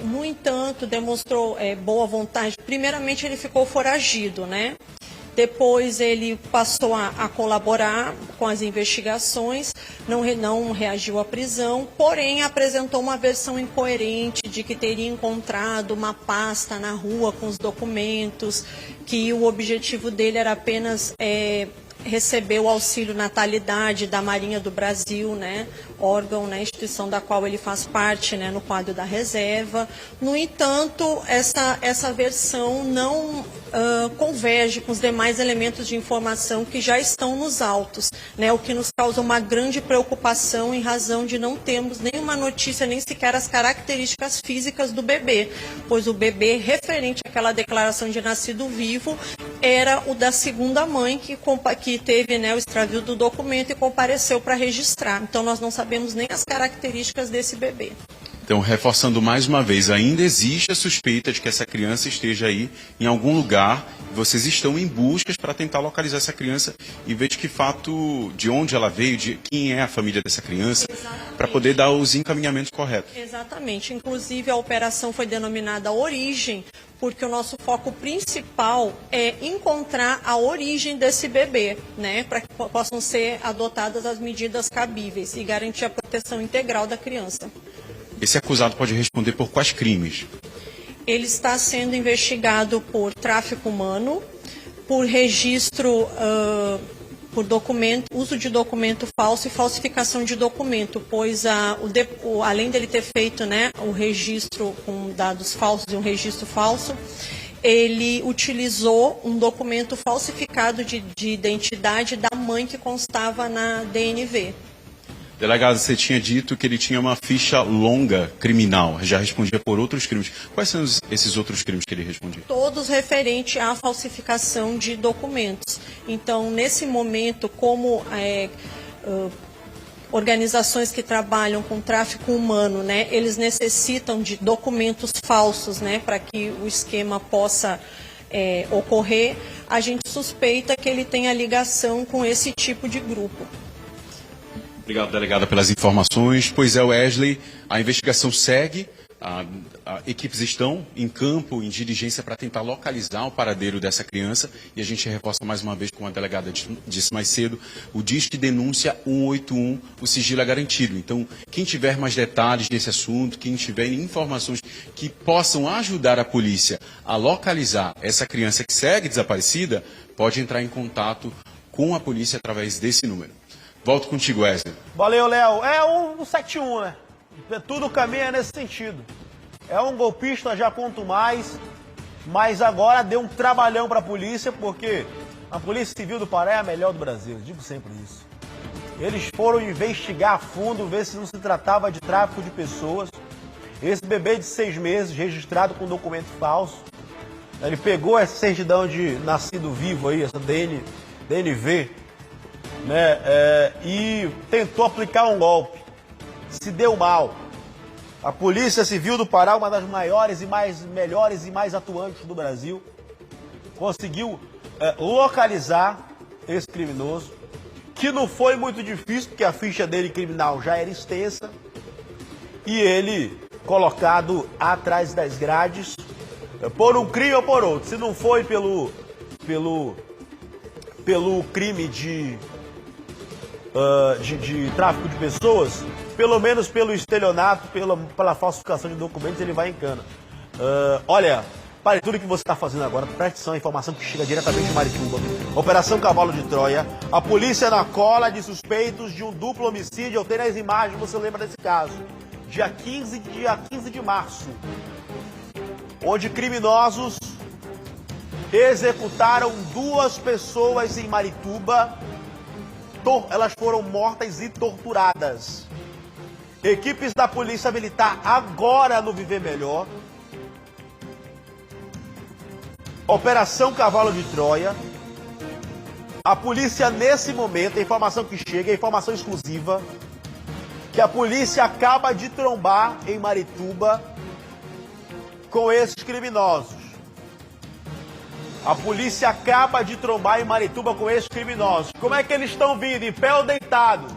No entanto, demonstrou boa vontade. Primeiramente, ele ficou foragido, né? Depois ele passou a colaborar com as investigações, não reagiu à prisão, porém apresentou uma versão incoerente de que teria encontrado uma pasta na rua com os documentos, que o objetivo dele era apenas receber o auxílio natalidade da Marinha do Brasil, né, órgão, né, instituição da qual ele faz parte, né, no quadro da reserva. No entanto, essa versão não converge com os demais elementos de informação que já estão nos autos, né, o que nos causa uma grande preocupação em razão de não termos nenhuma notícia, nem sequer as características físicas do bebê, pois o bebê referente àquela declaração de nascido vivo era o da segunda mãe que teve, né, o extravio do documento e compareceu para registrar. Então, nós não sabemos nem as características desse bebê. Então, reforçando mais uma vez, ainda existe a suspeita de que essa criança esteja aí em algum lugar. Vocês estão em buscas para tentar localizar essa criança e ver de que fato, de onde ela veio, de quem é a família dessa criança, para poder dar os encaminhamentos corretos. Exatamente. Inclusive, a operação foi denominada Origem, porque o nosso foco principal é encontrar a origem desse bebê, né, para que possam ser adotadas as medidas cabíveis e garantir a proteção integral da criança. Esse acusado pode responder por quais crimes? Ele está sendo investigado por tráfico humano, por registro por uso de documento falso e falsificação de documento, pois além dele ter feito, né, o registro com dados falsos e um registro falso, ele utilizou um documento falsificado de identidade da mãe que constava na DNV. Delegado, você tinha dito que ele tinha uma ficha longa criminal, já respondia por outros crimes. Quais são esses outros crimes que ele respondia? Todos referentes à falsificação de documentos. Então, nesse momento, como organizações que trabalham com tráfico humano, né, eles necessitam de documentos falsos, né, para que o esquema possa ocorrer, a gente suspeita que ele tenha ligação com esse tipo de grupo. Obrigado, delegada, pelas informações. Pois é, Wesley, a investigação segue, equipes estão em campo, em diligência para tentar localizar o paradeiro dessa criança e a gente reforça mais uma vez, como a delegada disse mais cedo, o Disque Denúncia 181, o sigilo é garantido. Então, quem tiver mais detalhes nesse assunto, quem tiver informações que possam ajudar a polícia a localizar essa criança que segue desaparecida, pode entrar em contato com a polícia através desse número. Volto contigo, Wesley. Valeu, Léo. É um 71, né? Tudo caminha nesse sentido. É um golpista já quanto mais, mas agora deu um trabalhão para a polícia, porque a Polícia Civil do Pará é a melhor do Brasil, eu digo sempre isso. Eles foram investigar a fundo, ver se não se tratava de tráfico de pessoas. Esse bebê de 6 meses, registrado com documento falso, ele pegou essa certidão de nascido vivo aí, essa DNV, né, e tentou aplicar um golpe. Se deu mal. A Polícia Civil do Pará, uma das maiores e melhores e mais atuantes do Brasil, conseguiu localizar esse criminoso, que não foi muito difícil, porque a ficha dele criminal já era extensa, e ele colocado atrás das grades, por um crime ou por outro. Se não foi pelo crime de tráfico de pessoas, pelo menos pelo estelionato, pela falsificação de documentos, ele vai em cana. Olha, pare tudo que você está fazendo agora, preste atenção, a informação que chega diretamente de Marituba. Operação Cavalo de Troia, a polícia na cola de suspeitos de um duplo homicídio. Eu tenho as imagens, você lembra desse caso. Dia 15 de março, onde criminosos executaram 2 pessoas em Marituba. Elas foram mortas e torturadas. Equipes da Polícia Militar agora no Viver Melhor. Operação Cavalo de Troia. A polícia nesse momento, a informação que chega, a informação exclusiva, que a polícia acaba de trombar em Marituba com esses criminosos. A polícia acaba de trombar em Marituba com esses criminosos. Como é que eles estão vindo? Em pé ou deitado?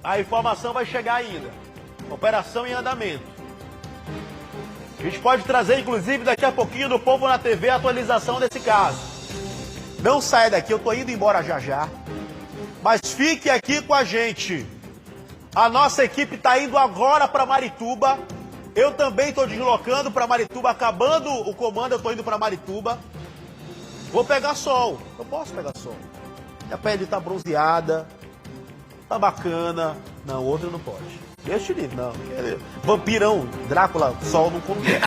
A informação vai chegar ainda. Operação em andamento. A gente pode trazer, inclusive, daqui a pouquinho no Povo na TV, a atualização desse caso. Não saia daqui, eu tô indo embora já já. Mas fique aqui com a gente. A nossa equipe está indo agora para Marituba. Eu também estou deslocando para Marituba. Acabando o comando, eu estou indo para Marituba. Vou pegar sol. Eu posso pegar sol. Minha pele está bronzeada. Tá bacana. Não, outro não pode. Deixa eu ir, não. Vampirão, Drácula, sol não come. Meu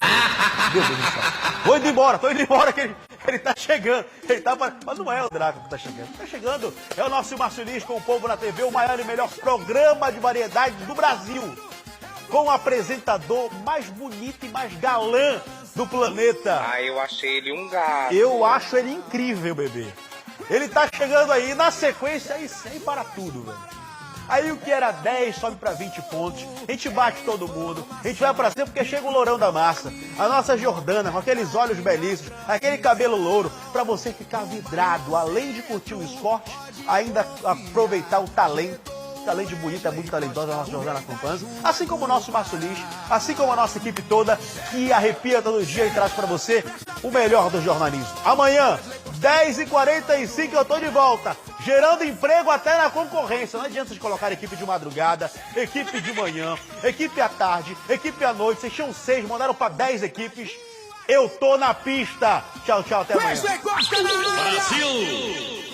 Deus do céu. Tô indo embora que ele tá chegando. Mas não é o Drácula que tá chegando. Tá chegando. É o nosso Márcio Lins com o Povo na TV, o maior e melhor programa de variedades do Brasil. Com o apresentador mais bonito e mais galã do planeta. Ah, eu achei ele um gato. Eu acho ele incrível, bebê. Ele tá chegando aí, na sequência, aí 100 para tudo, velho. Aí o que era 10 sobe para 20 pontos. A gente bate todo mundo. A gente vai pra cima porque chega o lourão da massa. A nossa Jordana, com aqueles olhos belíssimos, aquele cabelo louro, pra você ficar vidrado. Além de curtir o esporte, ainda aproveitar o talento. Além de bonita, é muito talentosa a nossa Jordana Campanza. Assim como o nosso Márcio Lins, assim como a nossa equipe toda, que arrepia todo dia e traz pra você o melhor do jornalismo. Amanhã, 10h45, eu tô de volta. Gerando emprego até na concorrência. Não adianta vocês colocar equipe de madrugada, equipe de manhã, equipe à tarde, equipe à noite. Vocês tinham 6, mandaram para 10 equipes. Eu tô na pista. Tchau, tchau, até amanhã. Brasil!